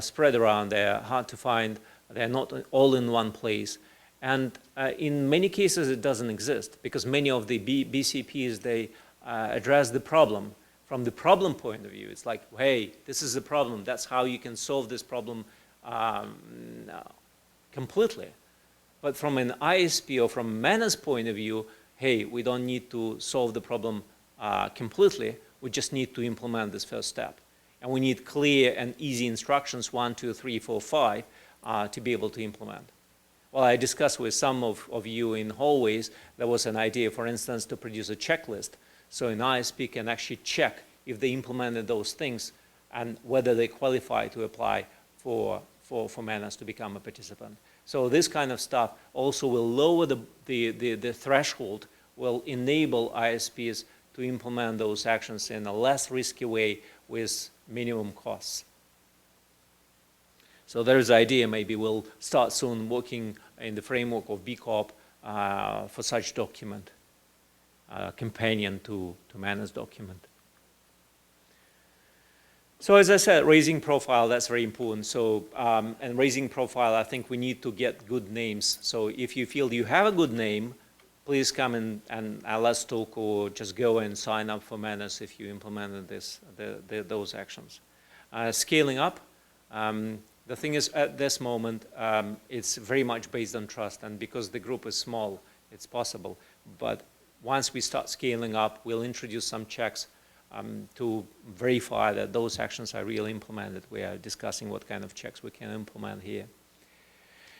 spread around, they're hard to find, they're not all in one place. And in many cases, it doesn't exist, because many of the BCPs, they address the problem. From the problem point of view, it's like, hey, this is the problem. That's how you can solve this problem completely. But from an ISP or from Manus point of view, hey, we don't need to solve the problem completely. We just need to implement this first step. And we need clear and easy instructions, 1, 2, 3, 4, 5, to be able to implement. Well, I discussed with some of you in hallways, there was an idea, for instance, to produce a checklist. So an ISP can actually check if they implemented those things and whether they qualify to apply for Manus to become a participant. So this kind of stuff also will lower the threshold, will enable ISPs to implement those actions in a less risky way with minimum costs. So there's the idea, maybe we'll start soon working in the framework of BCOP for such document, companion to Manus document. So as I said, raising profile, that's very important. So, and raising profile, I think we need to get good names. So if you feel you have a good name, please come and let's talk, or just go and sign up for Manus if you implemented those actions. Scaling up, the thing is, at this moment, it's very much based on trust, and because the group is small, it's possible. But once we start scaling up, we'll introduce some checks to verify that those actions are really implemented. We are discussing what kind of checks we can implement here.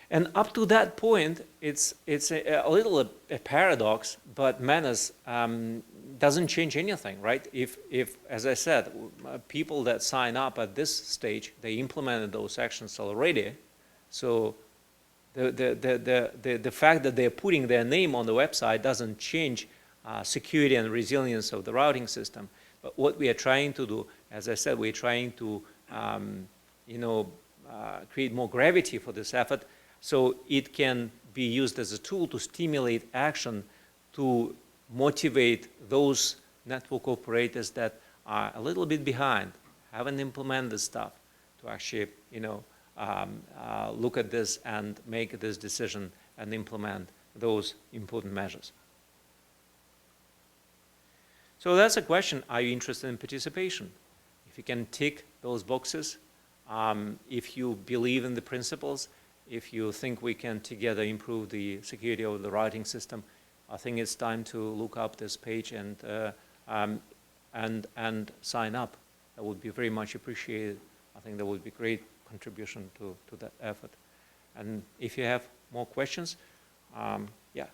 And up to that point, it's a little a paradox, but Manus doesn't change anything, right? If, as I said, people that sign up at this stage, they implemented those actions already. So the fact that they're putting their name on the website doesn't change security and resilience of the routing system. But what we are trying to do, as I said, we're trying to create more gravity for this effort, so it can be used as a tool to stimulate action, to motivate those network operators that are a little bit behind, haven't implemented this stuff, to actually look at this and make this decision and implement those important measures. So that's a question, are you interested in participation? If you can tick those boxes, if you believe in the principles, if you think we can together improve the security of the routing system, I think it's time to look up this page and sign up. That would be very much appreciated. I think that would be great contribution to that effort. And if you have more questions, yeah,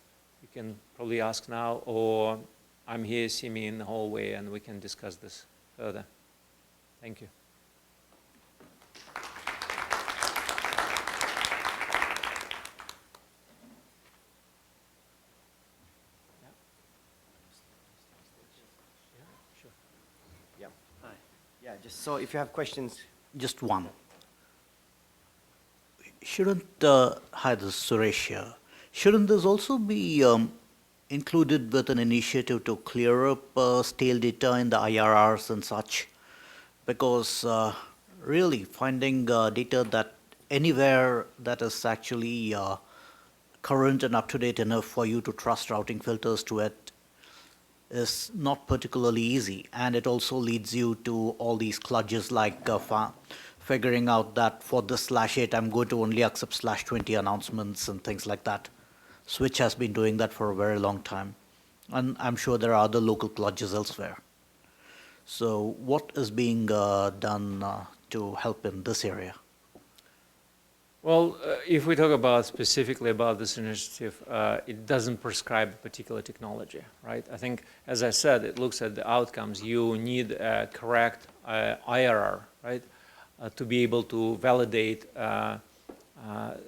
you can probably ask now, or I'm here, see me in the hallway, and we can discuss this further. Thank you. Yeah, just so if you have questions. Just one. Shouldn't, hi, this is Suresh here. Shouldn't this also be included with an initiative to clear up stale data in the IRRs and such? Because really finding data that anywhere that is actually current and up-to-date enough for you to trust routing filters to it is not particularly easy, and it also leads you to all these kludges like figuring out that for this /8 I'm going to only accept /20 announcements and things like that. Switch has been doing that for a very long time, and I'm sure there are other local kludges elsewhere. So what is being done to help in this area? Well, if we talk about specifically about this initiative, it doesn't prescribe a particular technology, right? I think, as I said, it looks at the outcomes. You need a correct IRR, right, to be able to validate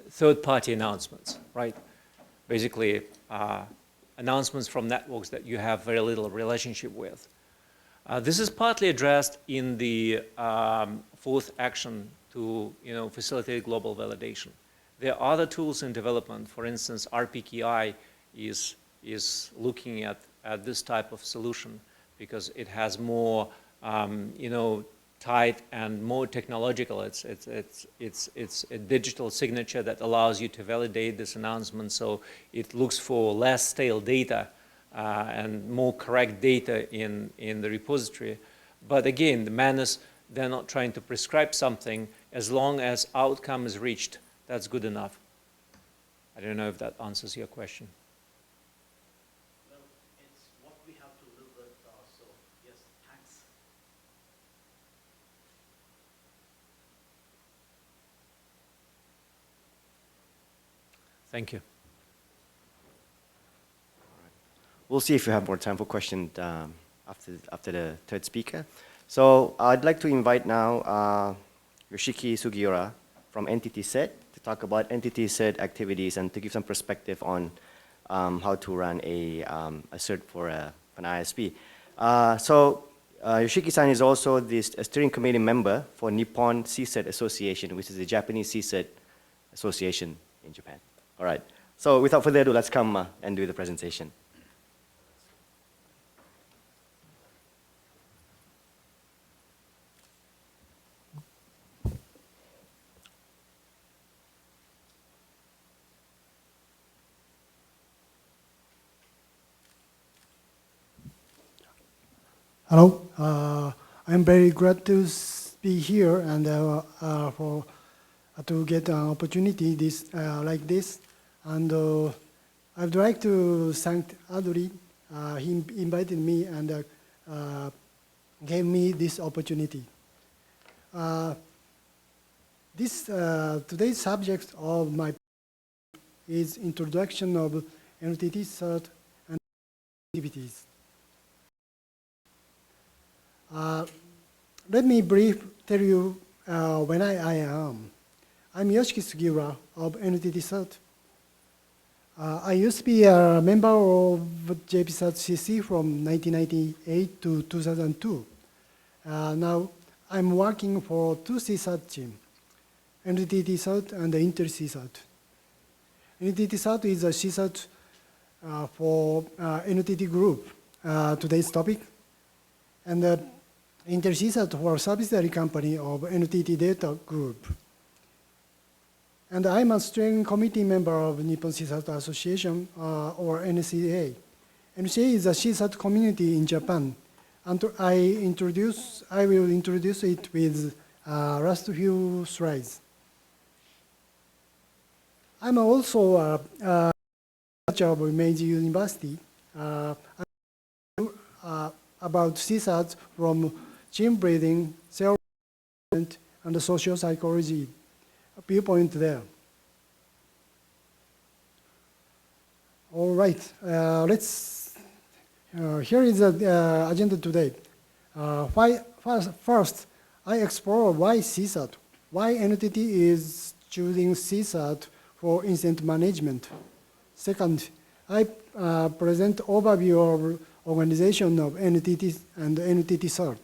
third-party announcements, right? Basically, announcements from networks that you have very little relationship with. This is partly addressed in the fourth action to facilitate global validation. There are other tools in development. For instance, RPKI is looking at this type of solution because it has more tight and more technological. It's a digital signature that allows you to validate this announcement, so it looks for less stale data and more correct data in the repository. But again, the manners, they're not trying to prescribe something. As long as outcome is reached, that's good enough. I don't know if that answers your question. Well, it's what we have to live with, so yes, thanks. Thank you. We'll see if you have more time for questions after the third speaker. So I'd like to invite now Yoshiki Sugiura from NTT-CERT to talk about NTT-CERT activities and to give some perspective on how to run a cert for an ISP. Yoshiki-san is also a steering committee member for Nippon CCERT Association, which is the Japanese CCERT Association in Japan. All right. So without further ado, let's come and do the presentation. Hello, I'm very glad to be here and to get an opportunity like this. And I'd like to thank Adri. He invited me and gave me this opportunity. Today's subject of my is introduction of NTT CERT and activities. Let me tell you when I am. I'm Yoshiki Sugiura of NTT CERT. I used to be a member of JP CERT CC from 1998 to 2002. Now I'm working for two CCERT teams, NTT CERT and the Inter-CCERT. NTT CERT is a CCERT for NTT Group, today's topic. And Inter-CCERT for a subsidiary company of NTT Data Group. And I'm a steering committee member of Nippon CCERT Association, or NCA. NCA is a CCERT community in Japan. And I will introduce it with last few slides. I'm also a teacher of Meiji University. About CSAT from team building, self-development, and social psychology viewpoint there. All right, here is the agenda today. First, I explore why CSAT, why NTT is choosing CSAT for incident management. Second, I present overview of organization of NTT and NTT CERT.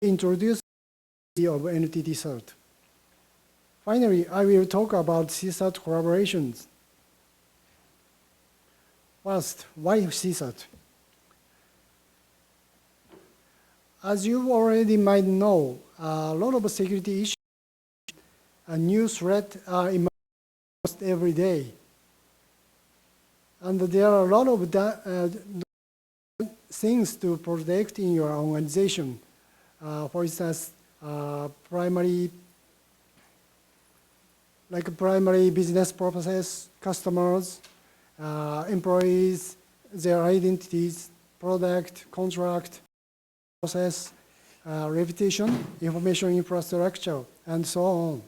Introduce the of NTT CERT. Finally, I will talk about CSAT collaborations. First, why CSAT? As you already might know, a lot of security issues and new threats are emerging almost every day. And there are a lot of things to protect in your organization. For instance, primary business process, customers, employees, their identities, product, contract, process, reputation, information infrastructure, and so on.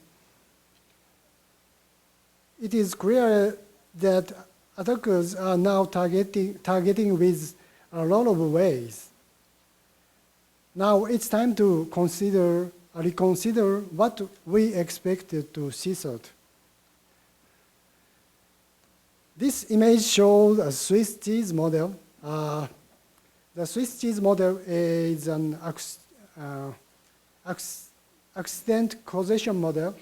it is clear that attackers are now targeting with a lot of ways. Now it's time to reconsider what we expected to CSOT. This image shows a Swiss cheese model. The Swiss cheese model is an accident causation model.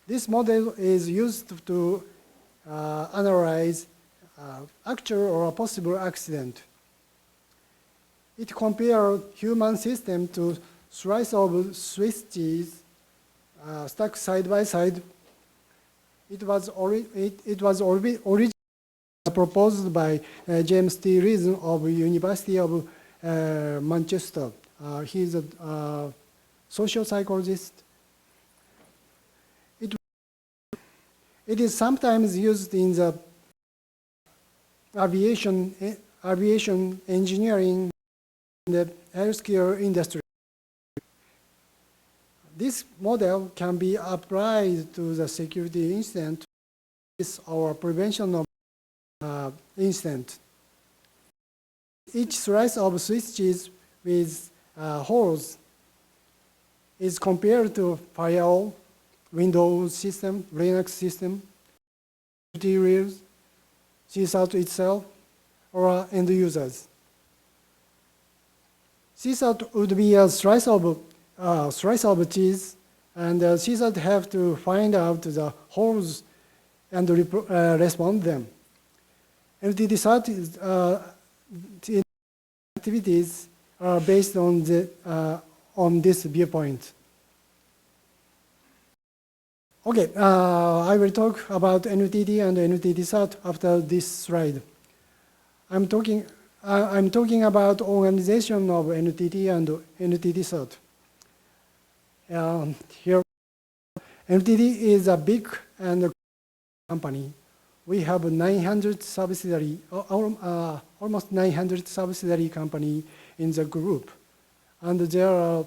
This model is used to analyze actual or possible accident. It compares human system to slice of Swiss cheese stuck side by side. It was originally proposed by James T. Reason of University of Manchester. He's a social psychologist. It is sometimes used in the aviation engineering, and the healthcare industry. This model can be applied to the security incident or prevention of incident. Each slice of Swiss cheese with holes is compared to firewall, Windows system, Linux system, materials, CSAT itself, or end users. CSAT would be a slice of cheese, and CSAT have to find out the holes and respond them. LTD-SAT activities are based on this viewpoint. Okay, I will talk about NTD and NTD-SAT after this slide. I'm talking about organization of NTD and NTD-SAT. Here, NTD is a big and company. We have 900 subsidiary, almost 900 subsidiary company in the group, and there are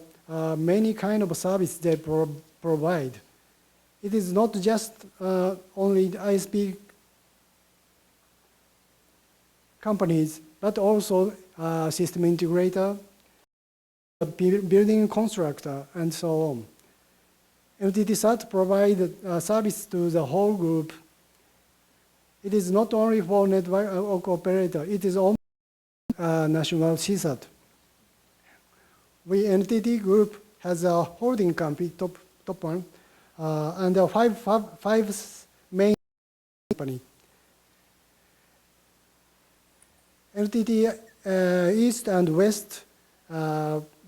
many kind of service they provide. It is not just only the ISP companies, but also system integrator, building constructor, and so on. NTD-SAT provides service to the whole group. It is not only for network operator, it is also national CSAT. We NTT group has a holding company, top one, and there are five main company. NTT East and West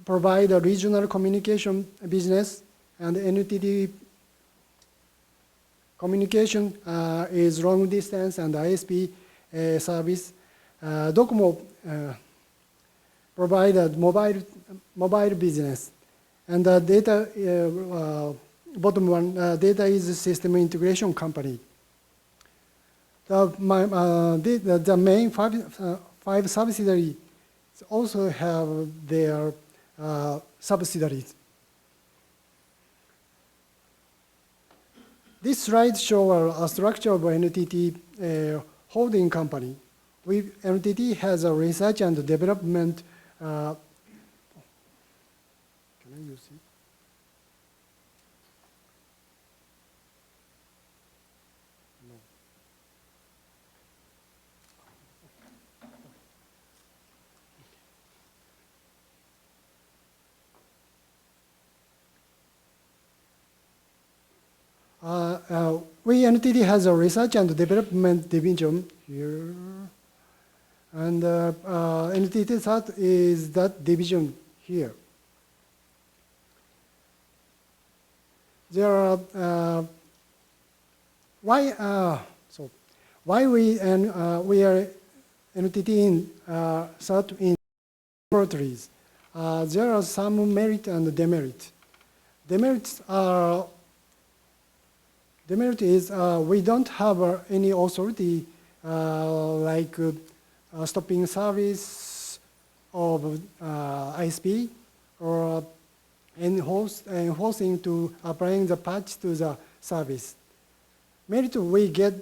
provide a regional communication business, and NTT communication is long distance and ISP service. Docomo provide a mobile business, and the data bottom one data is a system integration company. The main five subsidiaries also have their subsidiaries. This slide shows a structure of NTT holding company. NTT has a research and development. Can I use it? NTT has a research and development division here, and NTT-SAT is that division here. There are why we are NTT in SAT in laboratories. There are some merit and demerit. Demerit is we don't have any authority like stopping service of ISP or enforcing to applying the patch to the service. merit we get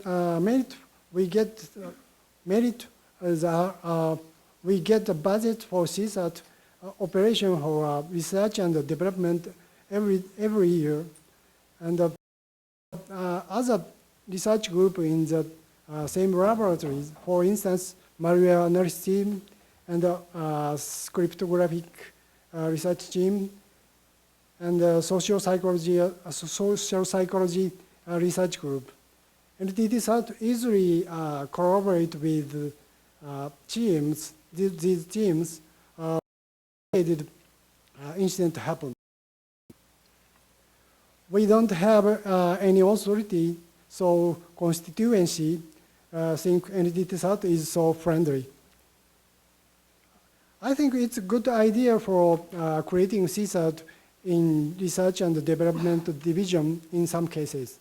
we get the budget for CSAT operation for research and development every year, and other research group in the same laboratories, for instance, malware analysis team and cryptographic research team, and social psychology research group. NTT easily collaborate with teams. These teams incident happened. We don't have any authority, so constituency think NTT is so friendly. I think it's a good idea for creating CSAT in research and development division in some cases.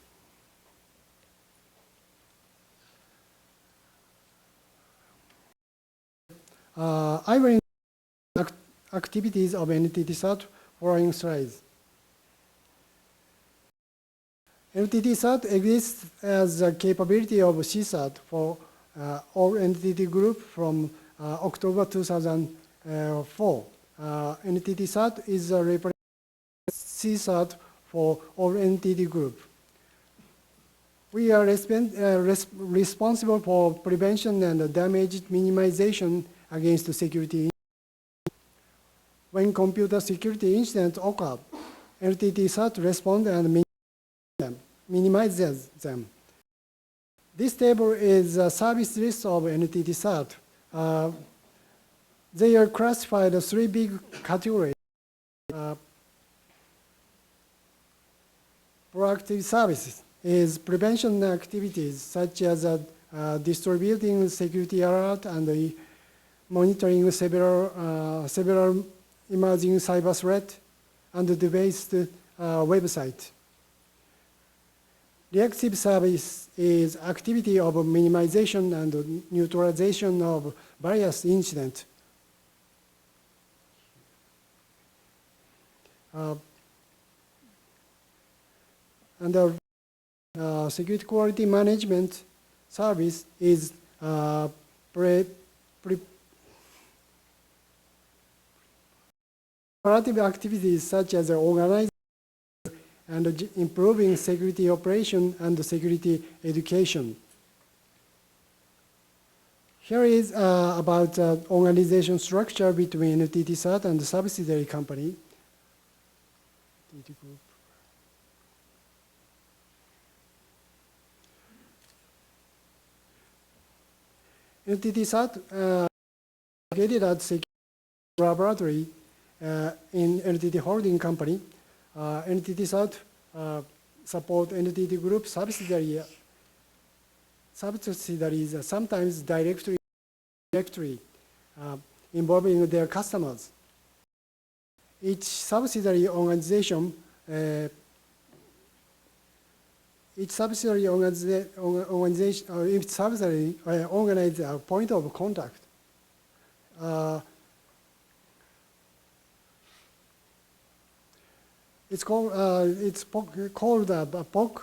I will activities of NTT following slides. NTT exists as a capability of CSAT for all NTT group from October 2004. NTT is a CSAT for all NTT group. We are responsible for prevention and damage minimization against security. When computer security incidents occur, NTT responds and minimizes them. This table is a service list of NTT. They are classified as three big categories. Proactive services is prevention activities such as distributing security alert and monitoring several emerging cyber threats and device website. Reactive service is activity of minimization and neutralization of various incidents. And security quality management service is operative activities such as organizing and improving security operation and security education. Here is about organization structure between NTT and the subsidiary company. NTT located at security laboratory in NTT Holding Company. NTT support NTT Group subsidiaries, sometimes directly involving their customers. Each subsidiary organization organizes a point of contact. It's called a POC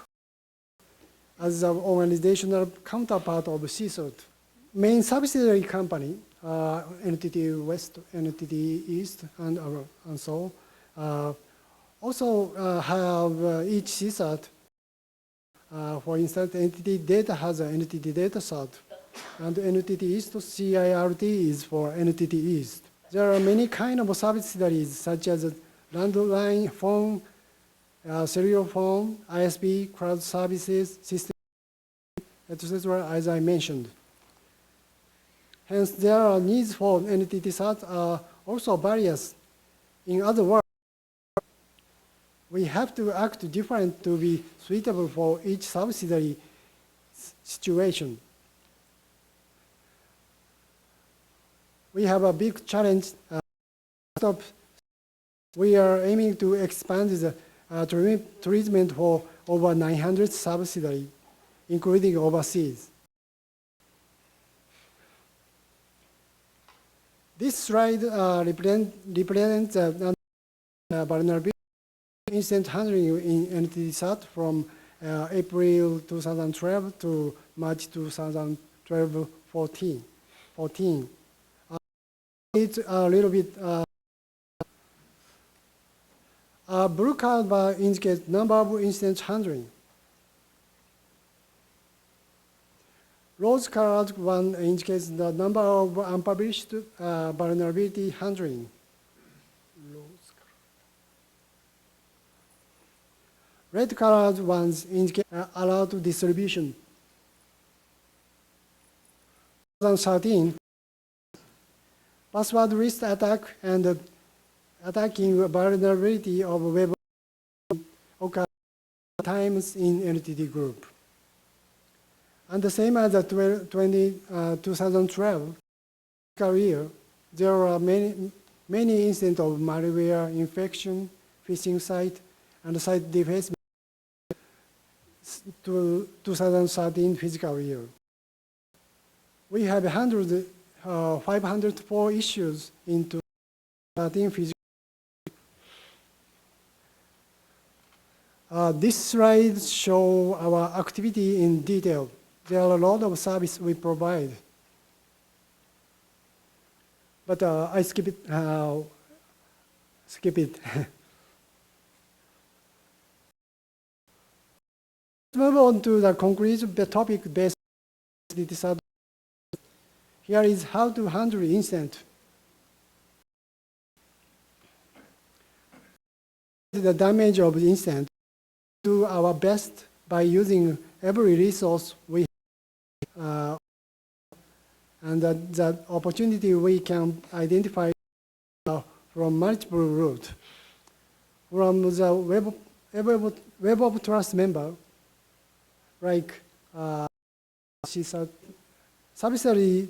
as an organizational counterpart of CSOT. Main subsidiary company, NTT West, NTT East, and so also have each CSAT. For instance, NTT Data has an NTT Data SAT, and NTT East CIRT is for NTT East. There are many kinds of subsidiaries such as landline phone, cellular phone, ISP, cloud services, system, etc., as I mentioned. Hence, there are needs for NTT SAT are also various. In other words, we have to act different to be suitable for each subsidiary situation. We have a big challenge. We are aiming to expand the treatment for over 900 subsidiaries, including overseas. This slide represents vulnerability incident handling in NTT SAT from April 2012 to March 2012, 14. It's a little bit, blue colored bar indicates number of incidents handling. Rose colored one indicates the number of unpublished vulnerability handling. Red colored ones indicate allowed distribution. 2013, password list attack and attacking vulnerability of web occur times in LTD group. And the same as the 2012 career, there are many incidents of malware infection, phishing site, and site defacement to 2013 fiscal year. We have handled 504 issues in 2013 fiscal year. This slide shows our activity in detail. There are a lot of services we provide. But I skip it. Skip it. Let's move on to the concrete topic-based disorder. Here is how to handle incident. The damage of the incident. Do our best by using every resource we have, and the opportunity we can identify from multiple routes. From the web of trust member, like subsidiary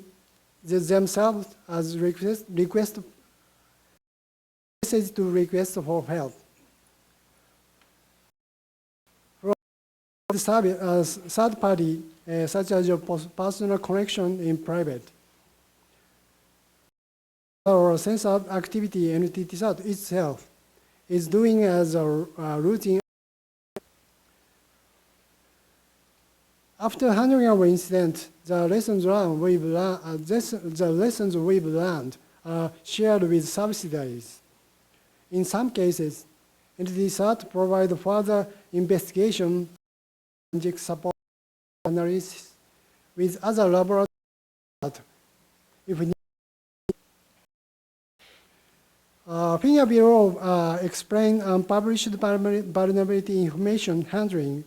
themselves as request message to request for help. From the service, third party, such as your personal connection in private. Our sensor activity entity itself is doing as a routine. After handling our incident, the lessons we've learned are shared with subsidiaries. In some cases, entity CERT provides further investigation and support analysis with other laboratories if we need. Figure below explain unpublished vulnerability information handling,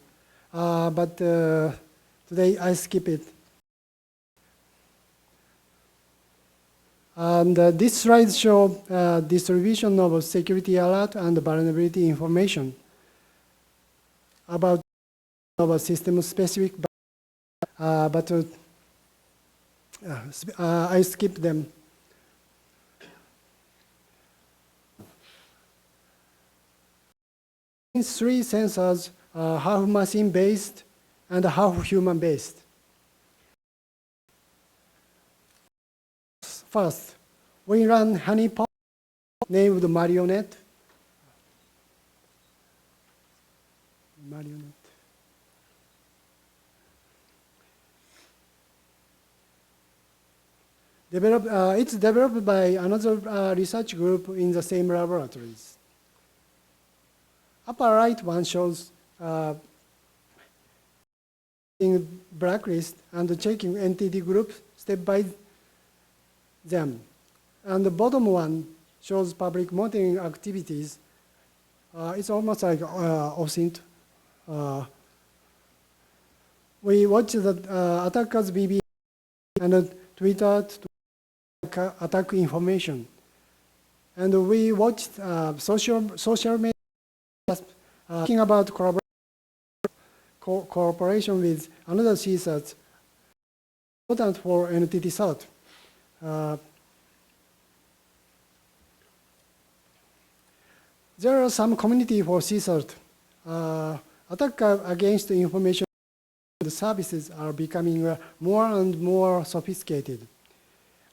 but today I skip it. And this slide shows distribution of security alert and vulnerability information about our system specific, but I skip them. Three sensors, half machine-based and half human-based. First, we run honeypot named Marionette. It's developed by another research group in the same laboratories. Upper right one shows in blacklist and checking entity groups step by them. And the bottom one shows public monitoring activities. It's almost like OSINT. We watch the attackers BB and Twitter to attack information. And we watched social media talking about cooperation with another CSAT, important for entity CERT. There are some community for CSAT. Attack against the information the services are becoming more and more sophisticated,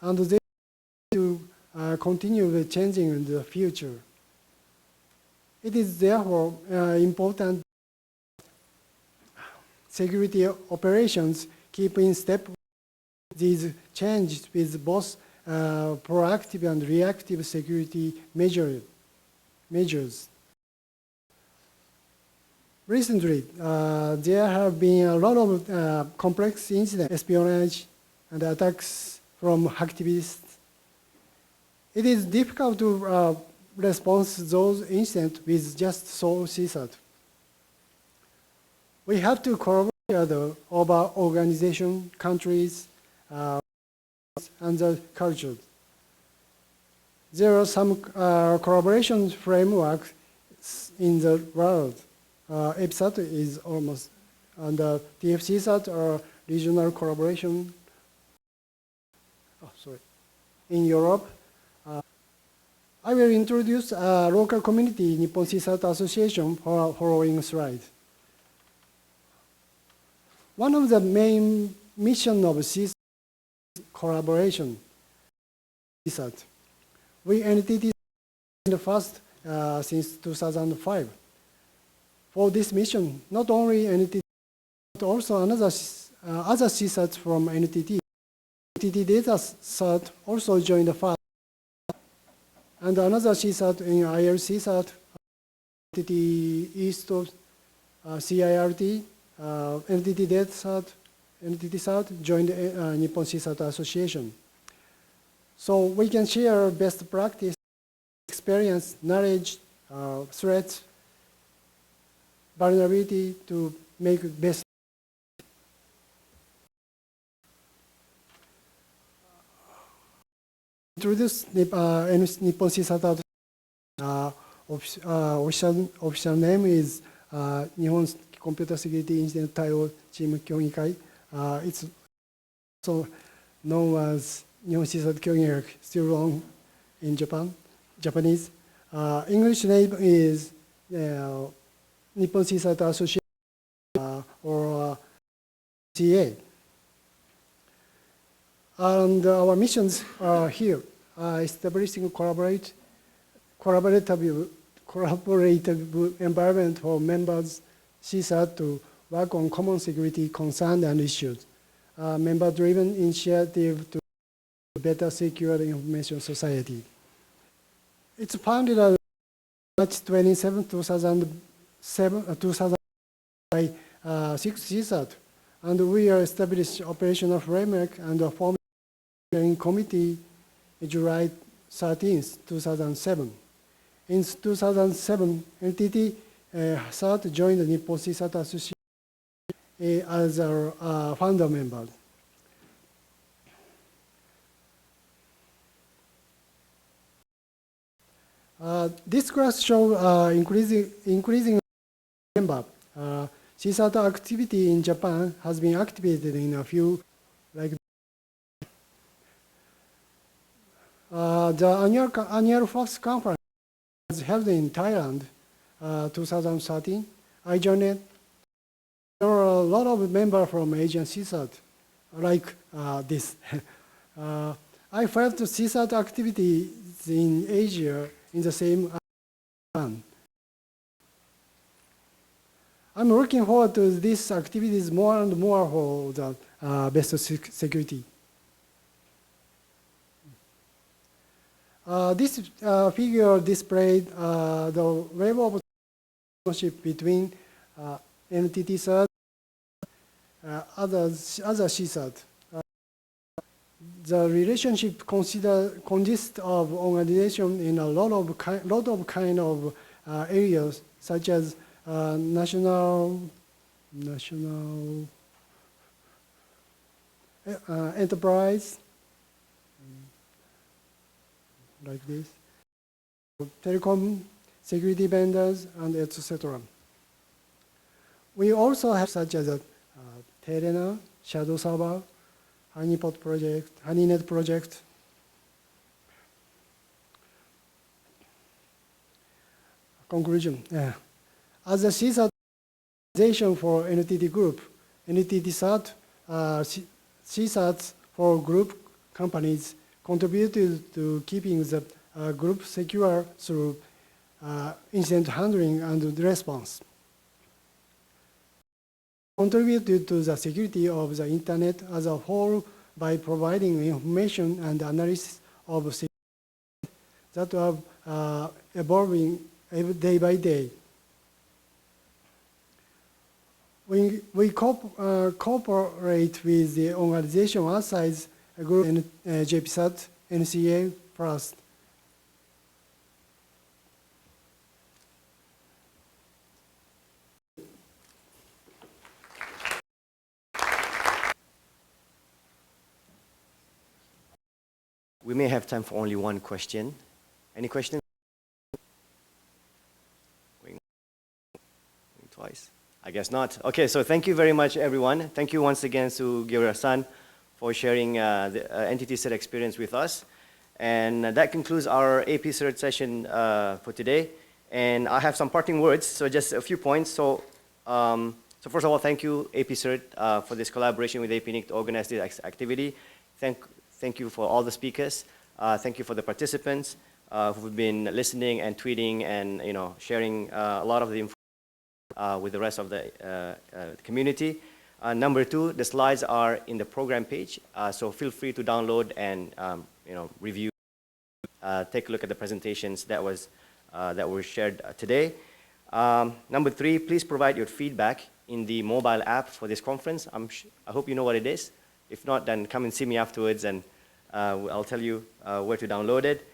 and they to continue changing in the future. It is therefore important security operations keep in step with these changes with both proactive and reactive security measures. Recently, there have been a lot of complex incidents, espionage, and attacks from hacktivists. It is difficult to respond to those incidents with just sole CSAT. We have to collaborate over organization, countries, and the cultures. There are some collaboration frameworks in the world. Apcert is almost, and TFCSAT are regional collaboration. In Europe. I will introduce a local community Nippon CSAT Association for following slide. One of the main missions of CSAT is collaboration. CSAT. We entities in the first since 2005. For this mission, not only NTT, but also other CSATs from NTT. NTT Data CERT also joined the first, and another CSAT in ILC CERT, NTT East CIRT, NTT Data CERT, NTT CERT joined the Nippon CSAT Association. So we can share best practice, experience, knowledge, threats, vulnerability to make best. Introduce Nippon CSAT. Official name is Nihon Computer Security Incident Taiyo Team Kyōgikai. It's also known as Nihon CSAT Kyōgikai, still long in Japanese. English name is Nippon CSAT Association or CA. And our missions are here, establishing collaborative environment for members CSAT to work on common security concerns and issues. Member-driven initiative to better secure information society. It's founded on March 27, 2000 by 6 CSAT, and we are established operational framework and a form committee July 13, 2007. In 2007, NTT CERT joined the Nippon CSAT Association as a founder member. This graph shows increasing member. CSAT activity in Japan has been activated in a few, like the annual FOX conference was held in Thailand, 2013. I joined it. There were a lot of members from Asian CSAT, like this. I felt CSAT activities in Asia in the same time. I'm looking forward to these activities more and more for the best security. This figure displayed the level of relationship between NTT CERT and other CSAT. The relationship consists of organization in a lot of kind of areas, such as national enterprise, like this, telecom, security vendors, and etc. We also have such as Telena, Shadow Server, Honeypot project, HoneyNet project. Conclusion. As a CSAT organization for NTT Group, NTT CERT, CSATs for group companies contributed to keeping the group secure through incident handling and response. contributed to the security of the Internet as a whole by providing information and analysis of security that are evolving day by day. We cooperate with the organization outside a group in JPSAT, NCA Plus. We may have time for only one question. Any questions? Going twice? I guess not. Okay, so thank you very much, everyone. Thank you once again to Gyoura-san for sharing the entity set experience with us. And that concludes our Apcert session for today. And I have some parting words, so just a few points. So first of all, thank you, Apcert, for this collaboration with APNIC to organize this activity. Thank you for all the speakers. Thank you for the participants who've been listening and tweeting and sharing a lot of the info with the rest of the community. Number two, the slides are in the program page, so feel free to download and review, take a look at the presentations that were shared today. Number three, please provide your feedback in the mobile app for this conference. I hope you know what it is. If not, then come and see me afterwards and I'll tell you where to download it.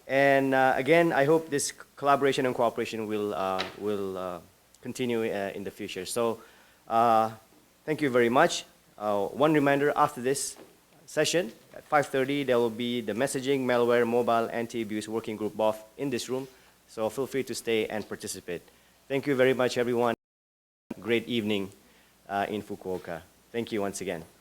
Again, I hope this collaboration and cooperation will continue in the future. So thank you very much. One reminder, after this session, at 5:30, there will be the messaging, malware, mobile, anti-abuse working group BOF in this room. So feel free to stay and participate. Thank you very much, everyone. Great evening in Fukuoka. Thank you once again.